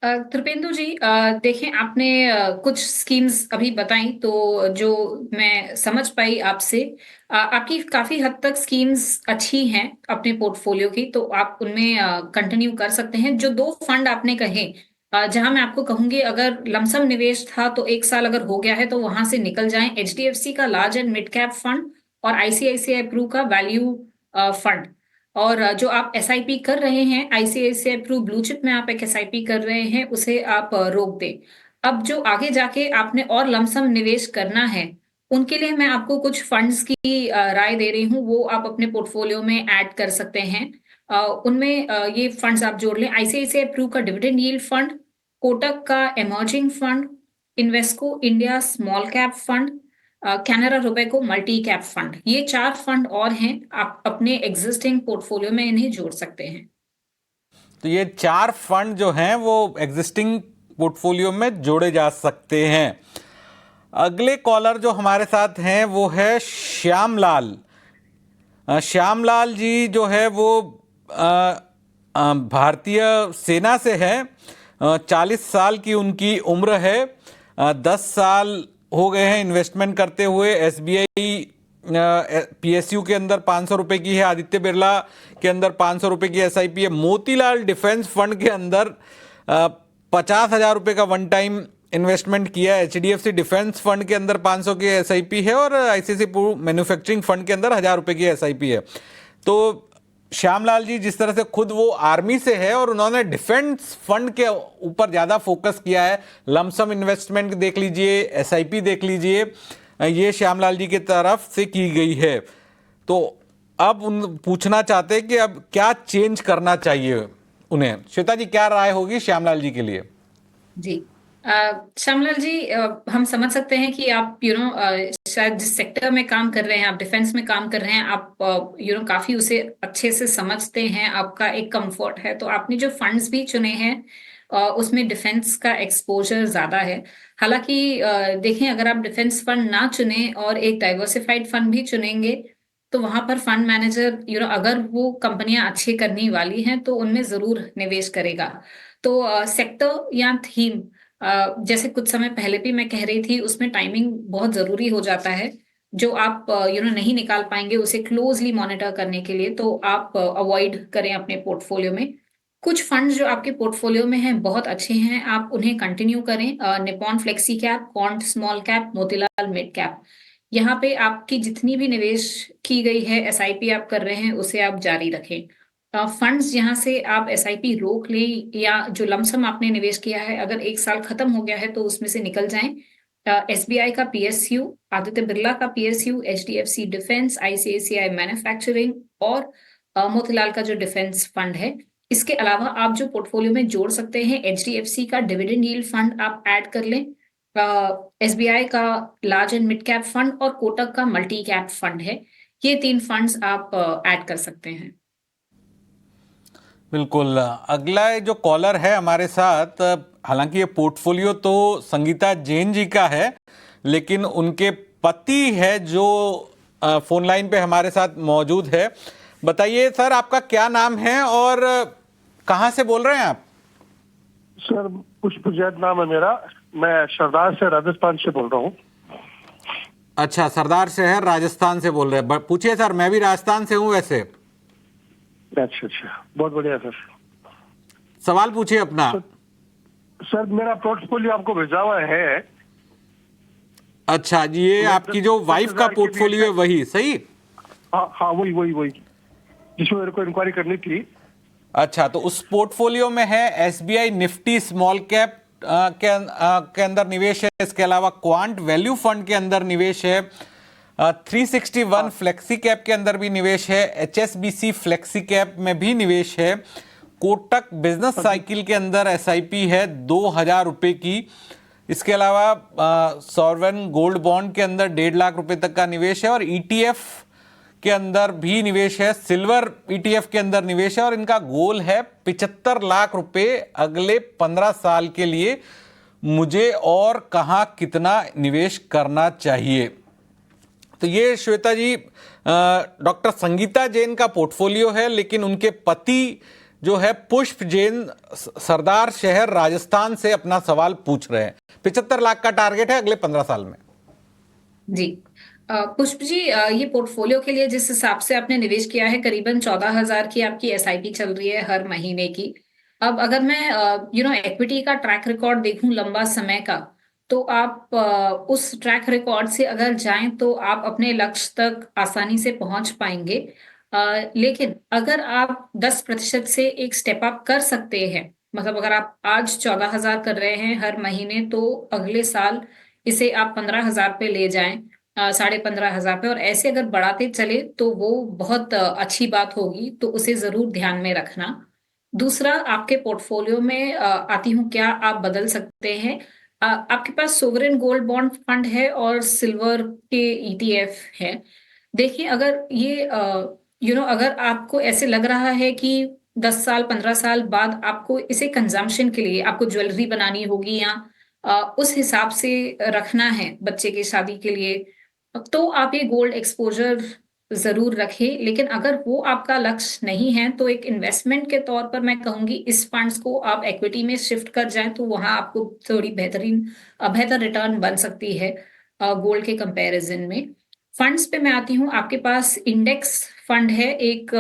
त्रिपेंदु जी, देखें, आपने कुछ स्कीम्स अभी बताई, तो जो मैं समझ पाई आपसे, आपकी काफी हद तक स्कीम्स अच्छी हैं अपने पोर्टफोलियो की, तो आप उनमें कंटिन्यू कर सकते हैं। जो दो फंड आपने कहे, जहां मैं आपको कहूंगी, अगर लमसम निवेश था तो 1 साल अगर हो गया है तो वहां से निकल जाएं। एचडीएफसी का large and mid cap fund और आईसीआईसीआई प्रू का वैल्यू फंड। और जो आप एसआईपी कर रहे हैं, आईसीआईसीआई प्रू ब्लू चिप में आप एक एसआईपी कर रहे हैं, उसे आप रोक दें। अब जो आगे जाके आपने और लमसम निवेश करना है, उनके लिए मैं आपको कुछ फंड्स की राय दे रही हूँ, वो आप अपने पोर्टफोलियो में ऐड कर सकते हैं। उनमें ये फंड्स आप जोड़ लें: आईसीआईसीआई प्रू का डिविडेंड यील्ड फंड, कोटक का emerging fund, Invesco India small cap fund, Canara रुपए को मल्टी कैप फंड। ये 4 फंड और हैं, आप अपने एग्जिस्टिंग पोर्टफोलियो में इन्हें जोड़ सकते हैं। तो ये 4 फंड जो हैं वो एग्जिस्टिंग पोर्टफोलियो में जोड़े जा सकते हैं। अगले कॉलर जो हमारे साथ हैं वो है श्यामलाल। श्यामलाल जी जो है वो भारतीय सेना से है। 40 साल की उनकी उम्र है। 10 साल हो गए हैं इन्वेस्टमेंट करते हुए। एसबीआई पीएसयू के अंदर 500 रुपए की है, आदित्य बिरला के अंदर 500 रुपए की एसआईपी है, मोतीलाल डिफेंस फंड के अंदर 50,000 रुपए का वन टाइम इन्वेस्टमेंट किया है। एचडीएफसी डिफेंस फंड के अंदर 500 की एसआईपी है और आईसीआईसी मैन्युफैक्चरिंग फंड के अंदर 1000 रुपए की एसआईपी है। तो श्यामलाल जी जिस तरह से खुद वो आर्मी से है और उन्होंने डिफेंस फंड के ऊपर ज़्यादा फोकस किया है, लमसम इन्वेस्टमेंट देख लीजिए, एसआईपी देख लीजिए, ये श्यामलाल जी की तरफ से की गई है। तो अब उन पूछना चाहते हैं कि अब क्या चेंज करना चाहिए उन्हें। श्वेता जी क्या राय होगी श्यामलाल जी के लिए? जी श्यामलाल जी, हम समझ सकते हैं कि आप शायद जिस सेक्टर में काम कर रहे हैं, आप डिफेंस में काम कर रहे हैं, आप काफी उसे अच्छे से समझते हैं, आपका एक कंफर्ट है। तो आपने जो फंड्स भी चुने हैं उसमें डिफेंस का एक्सपोजर ज्यादा है। हालांकि देखें, अगर आप डिफेंस फंड ना चुने और एक डाइवर्सिफाइड फंड भी चुनेंगे तो वहां पर फंड मैनेजर अगर वो कंपनियां अच्छी करने वाली हैं तो उनमें जरूर निवेश करेगा। तो सेक्टर या थीम, जैसे कुछ समय पहले भी मैं कह रही थी, उसमें टाइमिंग बहुत जरूरी हो जाता है। जो आप नहीं निकाल पाएंगे उसे क्लोजली मॉनिटर करने के लिए, तो आप अवॉइड करें अपने पोर्टफोलियो में। कुछ फंड्स जो आपके पोर्टफोलियो में हैं बहुत अच्छे हैं, आप उन्हें कंटिन्यू करें। Nippon flexi cap, quant small cap, Motilal mid cap, यहाँ पे आपकी जितनी भी निवेश की गई है, एसआईपी आप कर रहे हैं, उसे आप जारी रखें। फंड्स यहाँ से आप एसआईपी रोक लें या जो लमसम आपने निवेश किया है अगर एक साल खत्म हो गया है तो उसमें से निकल जाएं। एसबीआई का पीएसयू, आदित्य बिरला का PSU, HDFC defence, ICICI manufacturing और मोतीलाल का जो डिफेंस फंड है। इसके अलावा आप जो पोर्टफोलियो में जोड़ सकते हैं, एचडीएफसी का डिविडेंड यील्ड फंड आप ऐड कर लें, एसबीआई का large and mid cap fund और कोटक का मल्टी कैप फंड है। ये 3 फंड्स आप ऐड कर सकते हैं। बिल्कुल। अगला जो कॉलर है हमारे साथ, हालांकि ये पोर्टफोलियो तो संगीता जैन जी का है, लेकिन उनके पति है जो फोन लाइन पे हमारे साथ मौजूद है। बताइए सर, आपका क्या नाम है और कहाँ से बोल रहे हैं आप? सर पुष्प जैन नाम है मेरा, मैं सरदार से राजस्थान से बोल रहा हूँ। अच्छा, सरदार शहर राजस्थान से बोल रहे हैं। पूछिए सर, मैं भी राजस्थान से हूँ वैसे। अच्छा, बहुत बढ़िया सर। सवाल पूछिए अपना। सर मेरा पोर्टफोलियो आपको भेजा हुआ है। अच्छा जी, ये आपकी जो वाइफ का पोर्टफोलियो है वही? सही, हाँ वही जिसमें मेरे को इंक्वायरी करनी थी। अच्छा, तो उस पोर्टफोलियो में है एसबीआई निफ्टी स्मॉल कैप के अंदर निवेश है। इसके अलावा क्वांट वैल्यू फंड के अंदर निवेश है, 361 फ्लेक्सी कैप के अंदर भी निवेश है, एचएसबीसी फ्लेक्सी कैप में भी निवेश है, कोटक बिजनेस साइकिल के अंदर एसआईपी है 2000 रुपए की। इसके अलावा सॉवरेन गोल्ड बॉन्ड के अंदर 1.5 लाख रुपए तक का निवेश है और ईटीएफ के अंदर भी निवेश है, सिल्वर ईटीएफ के अंदर निवेश है और इनका गोल है 75 लाख रुपए अगले 15 साल के लिए। मुझे और कहां कितना निवेश करना चाहिए? तो ये श्वेता जी डॉक्टर संगीता जैन का पोर्टफोलियो है, लेकिन उनके पति जो है पुष्प जैन सरदार शहर राजस्थान से अपना सवाल पूछ रहे हैं। 75 लाख का टारगेट है अगले 15 साल में। जी पुष्प जी, ये पोर्टफोलियो के लिए जिस हिसाब से आपने निवेश किया है, करीबन 14,000 की आपकी एसआईपी चल रही है हर महीने की। अब अगर मैं इक्विटी का ट्रैक रिकॉर्ड देखूं लंबा समय का, तो आप उस ट्रैक रिकॉर्ड से अगर जाएं तो आप अपने लक्ष्य तक आसानी से पहुंच पाएंगे। लेकिन अगर आप 10% से एक स्टेप अप कर सकते हैं, मतलब अगर आप आज 14,000 कर रहे हैं हर महीने, तो अगले साल इसे आप 15,000 पे ले जाएं, 15,500 पे, और ऐसे अगर बढ़ाते चले तो वो बहुत अच्छी बात होगी। तो उसे जरूर ध्यान में रखना। दूसरा, आपके पोर्टफोलियो में आती हूँ, क्या आप बदल सकते हैं। आपके पास सोवरेन गोल्ड बॉन्ड फंड है और सिल्वर के ईटीएफ है। देखिए, अगर ये अगर आपको ऐसे लग रहा है कि 10 साल 15 साल बाद आपको इसे कंजम्पशन के लिए, आपको ज्वेलरी बनानी होगी या उस हिसाब से रखना है बच्चे की शादी के लिए, तो आप ये गोल्ड एक्सपोजर जरूर रखें। लेकिन अगर वो आपका लक्ष्य नहीं है तो एक इन्वेस्टमेंट के तौर पर मैं कहूंगी इस फंड्स को आप इक्विटी में शिफ्ट कर जाएं, तो वहां आपको थोड़ी बेहतर रिटर्न बन सकती है गोल्ड के कंपैरिजन में। फंड्स पे मैं आती हूँ, आपके पास इंडेक्स फंड है एक,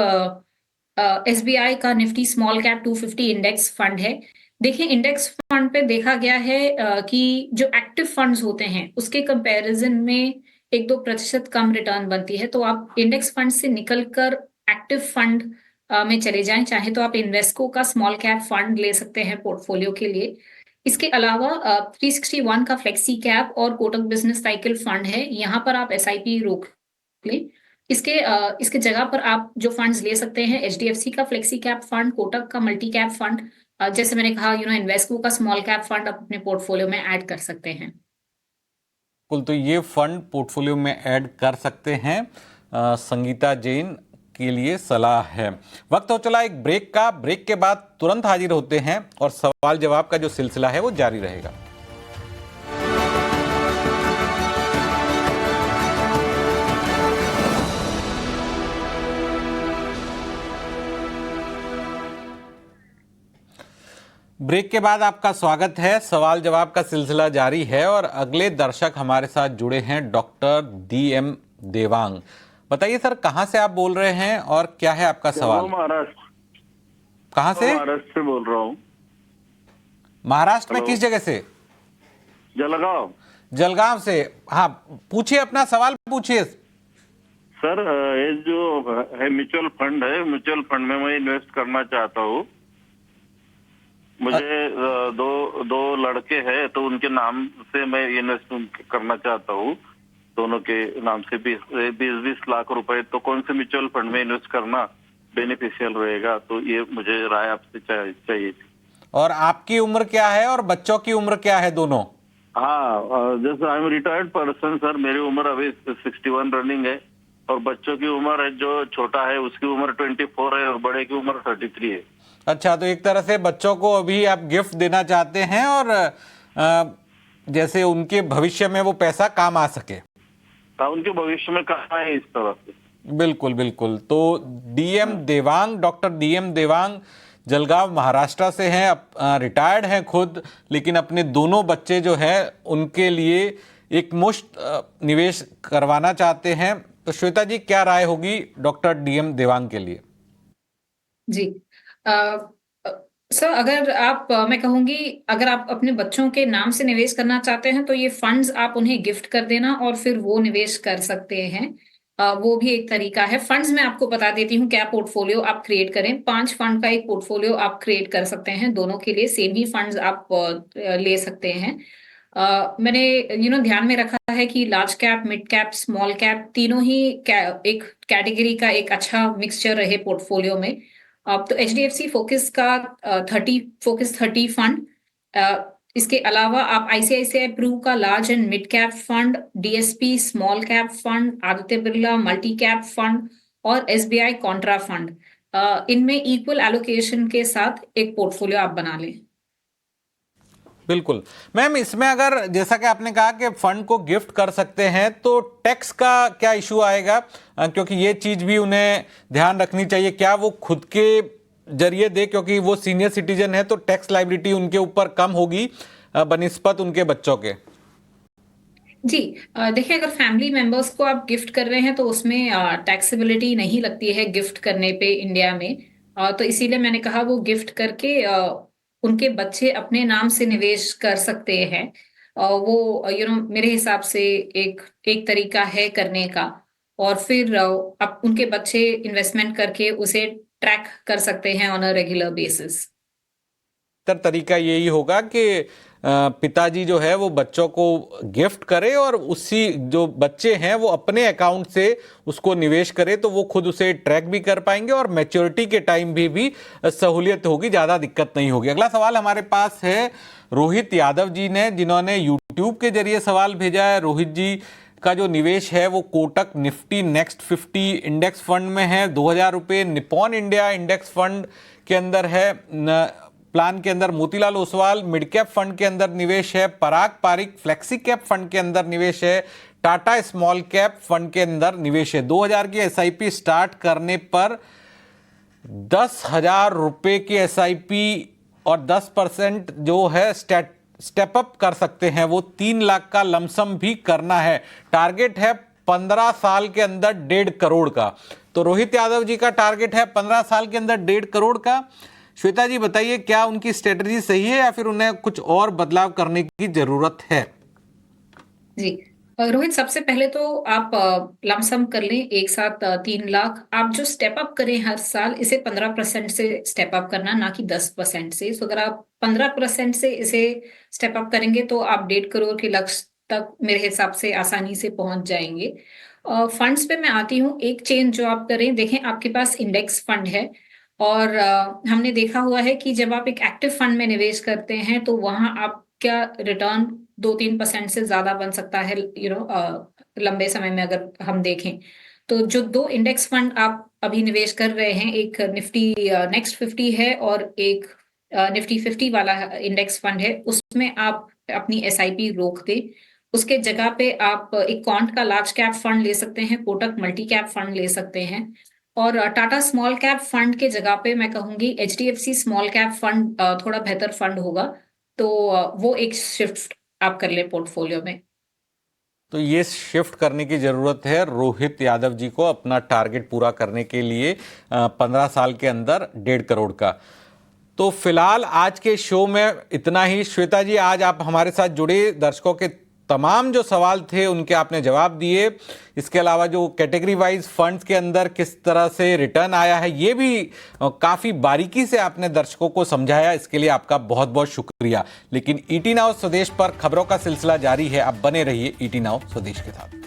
एसबीआई का Nifty small cap 250 index fund है। देखिए, इंडेक्स फंड पे देखा गया है कि जो एक्टिव फंड्स होते हैं उसके कंपैरिजन में 1-2% कम रिटर्न बनती है। तो आप इंडेक्स फंड से निकलकर एक्टिव फंड में चले जाएं। चाहे तो आप इन्वेस्को का स्मॉल कैप फंड ले सकते हैं पोर्टफोलियो के लिए। इसके अलावा 361 का फ्लेक्सी कैप और कोटक बिजनेस साइकिल फंड है, यहाँ पर आप एसआईपी रोक लें। इसके जगह पर आप जो फंड्स ले सकते हैं, एचडीएफसी का फ्लेक्सी कैप फंड, कोटक का मल्टी कैप फंड, जैसे मैंने कहा इन्वेस्को का स्मॉल कैप फंड आप अपने पोर्टफोलियो में ऐड कर सकते हैं। बिल्कुल, तो ये फंड पोर्टफोलियो में ऐड कर सकते हैं। संगीता जैन के लिए सलाह है। वक्त हो चला एक ब्रेक का। ब्रेक के बाद तुरंत हाजिर होते हैं और सवाल जवाब का जो सिलसिला है वो जारी रहेगा। ब्रेक के बाद आपका स्वागत है। सवाल जवाब का सिलसिला जारी है और अगले दर्शक हमारे साथ जुड़े हैं डॉक्टर DM देवांग। बताइए सर, कहां से आप बोल रहे हैं और क्या है आपका सवाल? महाराष्ट्र। कहां से? महाराष्ट्र से बोल रहा हूँ। महाराष्ट्र में किस जगह से? जलगांव। जलगांव से। हाँ, पूछिए, अपना सवाल पूछिए। सर, ये जो है म्यूचुअल फंड है, म्यूचुअल फंड में मैं इन्वेस्ट करना चाहता हूँ। मुझे दो लड़के हैं, तो उनके नाम से मैं इन्वेस्ट करना चाहता हूँ। दोनों के नाम से 20 लाख रुपए। तो कौन से म्यूचुअल फंड में इन्वेस्ट करना बेनिफिशियल रहेगा? तो ये मुझे राय आपसे चाहिए थी। और आपकी उम्र क्या है और बच्चों की उम्र क्या है दोनों? हाँ, जैसे I am retired person sir, मेरी उम्र अभी 61 रनिंग है और बच्चों की उम्र है, जो छोटा है उसकी उम्र 24 है और बड़े की उम्र 33 है। अच्छा, तो एक तरह से बच्चों को अभी आप गिफ्ट देना चाहते हैं और जैसे उनके भविष्य में वो पैसा काम आ सके। उनके भविष्य में कहाँ है इस तरह से। बिल्कुल बिल्कुल। तो DM Devang, doctor DM Devang Jalgaon Maharashtra से हैं, रिटायर्ड हैं खुद, लेकिन अपने दोनों बच्चे जो है उनके लिए एक मुश्त निवेश करवाना चाहते हैं। तो श्वेता जी, क्या राय होगी डॉक्टर DM देवांग के लिए? जी, सर, मैं कहूंगी, अगर आप अपने बच्चों के नाम से निवेश करना चाहते हैं तो ये फंड्स आप उन्हें गिफ्ट कर देना और फिर वो निवेश कर सकते हैं। वो भी एक तरीका है। फंड्स में आपको बता देती हूँ क्या पोर्टफोलियो आप क्रिएट करें। 5 फंड का एक पोर्टफोलियो आप क्रिएट कर सकते हैं, दोनों के लिए सेम ही फंड्स आप ले सकते हैं। मैंने ध्यान में रखा है कि large cap, mid cap, small cap तीनों ही एक कैटेगरी का एक अच्छा मिक्सचर रहे पोर्टफोलियो में। अब तो HDFC फोकस का 30 फंड, इसके अलावा आप ICICI प्रू का large and mid cap fund, DSP small cap fund, Aditya Birla multi cap fund और SBI कॉन्ट्रा फंड, इनमें इक्वल एलोकेशन के साथ एक पोर्टफोलियो आप बना लें। बिल्कुल मैम, इसमें अगर जैसा कि आपने कहा कि फंड को गिफ्ट कर सकते हैं तो टैक्स का क्या इशू आएगा? क्योंकि ये चीज भी उन्हें ध्यान रखनी चाहिए। क्या वो खुद के जरिए दे, क्योंकि वो सीनियर सिटीजन है, तो टैक्स लायबिलिटी उनके ऊपर कम होगी बनिस्बत उनके बच्चों के? जी, देखिए, अगर फैमिली मेंबर्स को आप गिफ्ट कर रहे हैं तो उसमें टैक्सेबिलिटी नहीं लगती है गिफ्ट करने पे इंडिया में। तो इसीलिए मैंने कहा वो गिफ्ट करके उनके बच्चे अपने नाम से निवेश कर सकते हैं। वो मेरे हिसाब से एक तरीका है करने का। और फिर अब उनके बच्चे इन्वेस्टमेंट करके उसे ट्रैक कर सकते हैं ऑन अ रेगुलर बेसिस। तरीका यही होगा कि पिताजी जो है वो बच्चों को गिफ्ट करे और उसी जो बच्चे हैं वो अपने अकाउंट से उसको निवेश करे, तो वो खुद उसे ट्रैक भी कर पाएंगे और मैच्योरिटी के टाइम भी सहूलियत होगी, ज़्यादा दिक्कत नहीं होगी। अगला सवाल हमारे पास है रोहित यादव जी ने, जिन्होंने यूट्यूब के जरिए सवाल भेजा है। रोहित जी का जो निवेश है वो Kotak Nifty next 50 index fund में है, 2000 रुपये। निपॉन इंडिया इंडेक्स फंड के अंदर है, प्लान के अंदर Motilal Oswal mid cap fund के अंदर निवेश है, पराग पारिक फ्लेक्सी कैप फंड के अंदर निवेश है, टाटा स्मॉल कैप फंड के अंदर निवेश है। 2000 की SIP स्टार्ट करने पर 10,000 रुपये की SIP और 10% जो है स्टेप अप कर सकते हैं। वो 3 लाख का लमसम भी करना है। टारगेट है 15 साल के अंदर 1.5 करोड़ का। तो रोहित यादव जी का टारगेट है 15 साल के अंदर 1.5 करोड़ का। श्वेता जी बताइए, क्या उनकी स्ट्रेटजी सही है या फिर उन्हें कुछ और बदलाव करने की जरूरत है? जी रोहित, सबसे पहले तो आप लमसम कर लें एक साथ 3 लाख। आप जो स्टेप अप करें हर साल, इसे 15% से स्टेप अप करना, ना कि 10% से। तो अगर आप 15% से इसे स्टेप अप करेंगे तो आप 1.5 करोड़ के लक्ष्य तक मेरे हिसाब से आसानी से पहुंच जाएंगे। फंड्स पे मैं आती हूँ। एक चेंज जो आप करें, देखें आपके पास इंडेक्स फंड है और हमने देखा हुआ है कि जब आप एक एक्टिव फंड में निवेश करते हैं तो वहां आपका रिटर्न 2-3% से ज्यादा बन सकता है, लंबे समय में अगर हम देखें तो। जो 2 इंडेक्स फंड आप अभी निवेश कर रहे हैं, एक निफ्टी नेक्स्ट 50 है और एक निफ्टी 50 वाला इंडेक्स फंड है, उसमें आप अपनी SIP रोक दें। उसके जगह पे आप एक क्वांट का लार्ज कैप फंड ले सकते हैं, कोटक मल्टी कैप फंड ले सकते हैं, और टाटा स्मॉल कैप फंड के जगह पे मैं कहूंगी HDFC स्मॉल कैप फंड थोड़ा बेहतर फंड होगा। तो वो एक शिफ्ट आप कर ले पोर्टफोलियो में। तो ये शिफ्ट करने की जरूरत है रोहित यादव जी को अपना टारगेट पूरा करने के लिए 15 साल के अंदर 1.5 करोड़ का। तो फिलहाल आज के शो में इतना ही। श्वेता जी, आज आप हमारे साथ जुड़े, दर्शकों के तमाम जो सवाल थे उनके आपने जवाब दिए। इसके अलावा जो कैटेगरी वाइज फंड्स के अंदर किस तरह से रिटर्न आया है, ये भी काफ़ी बारीकी से आपने दर्शकों को समझाया। इसके लिए आपका बहुत बहुत शुक्रिया। लेकिन ET नाउ स्वदेश पर खबरों का सिलसिला जारी है। आप बने रहिए ET नाउ स्वदेश के साथ।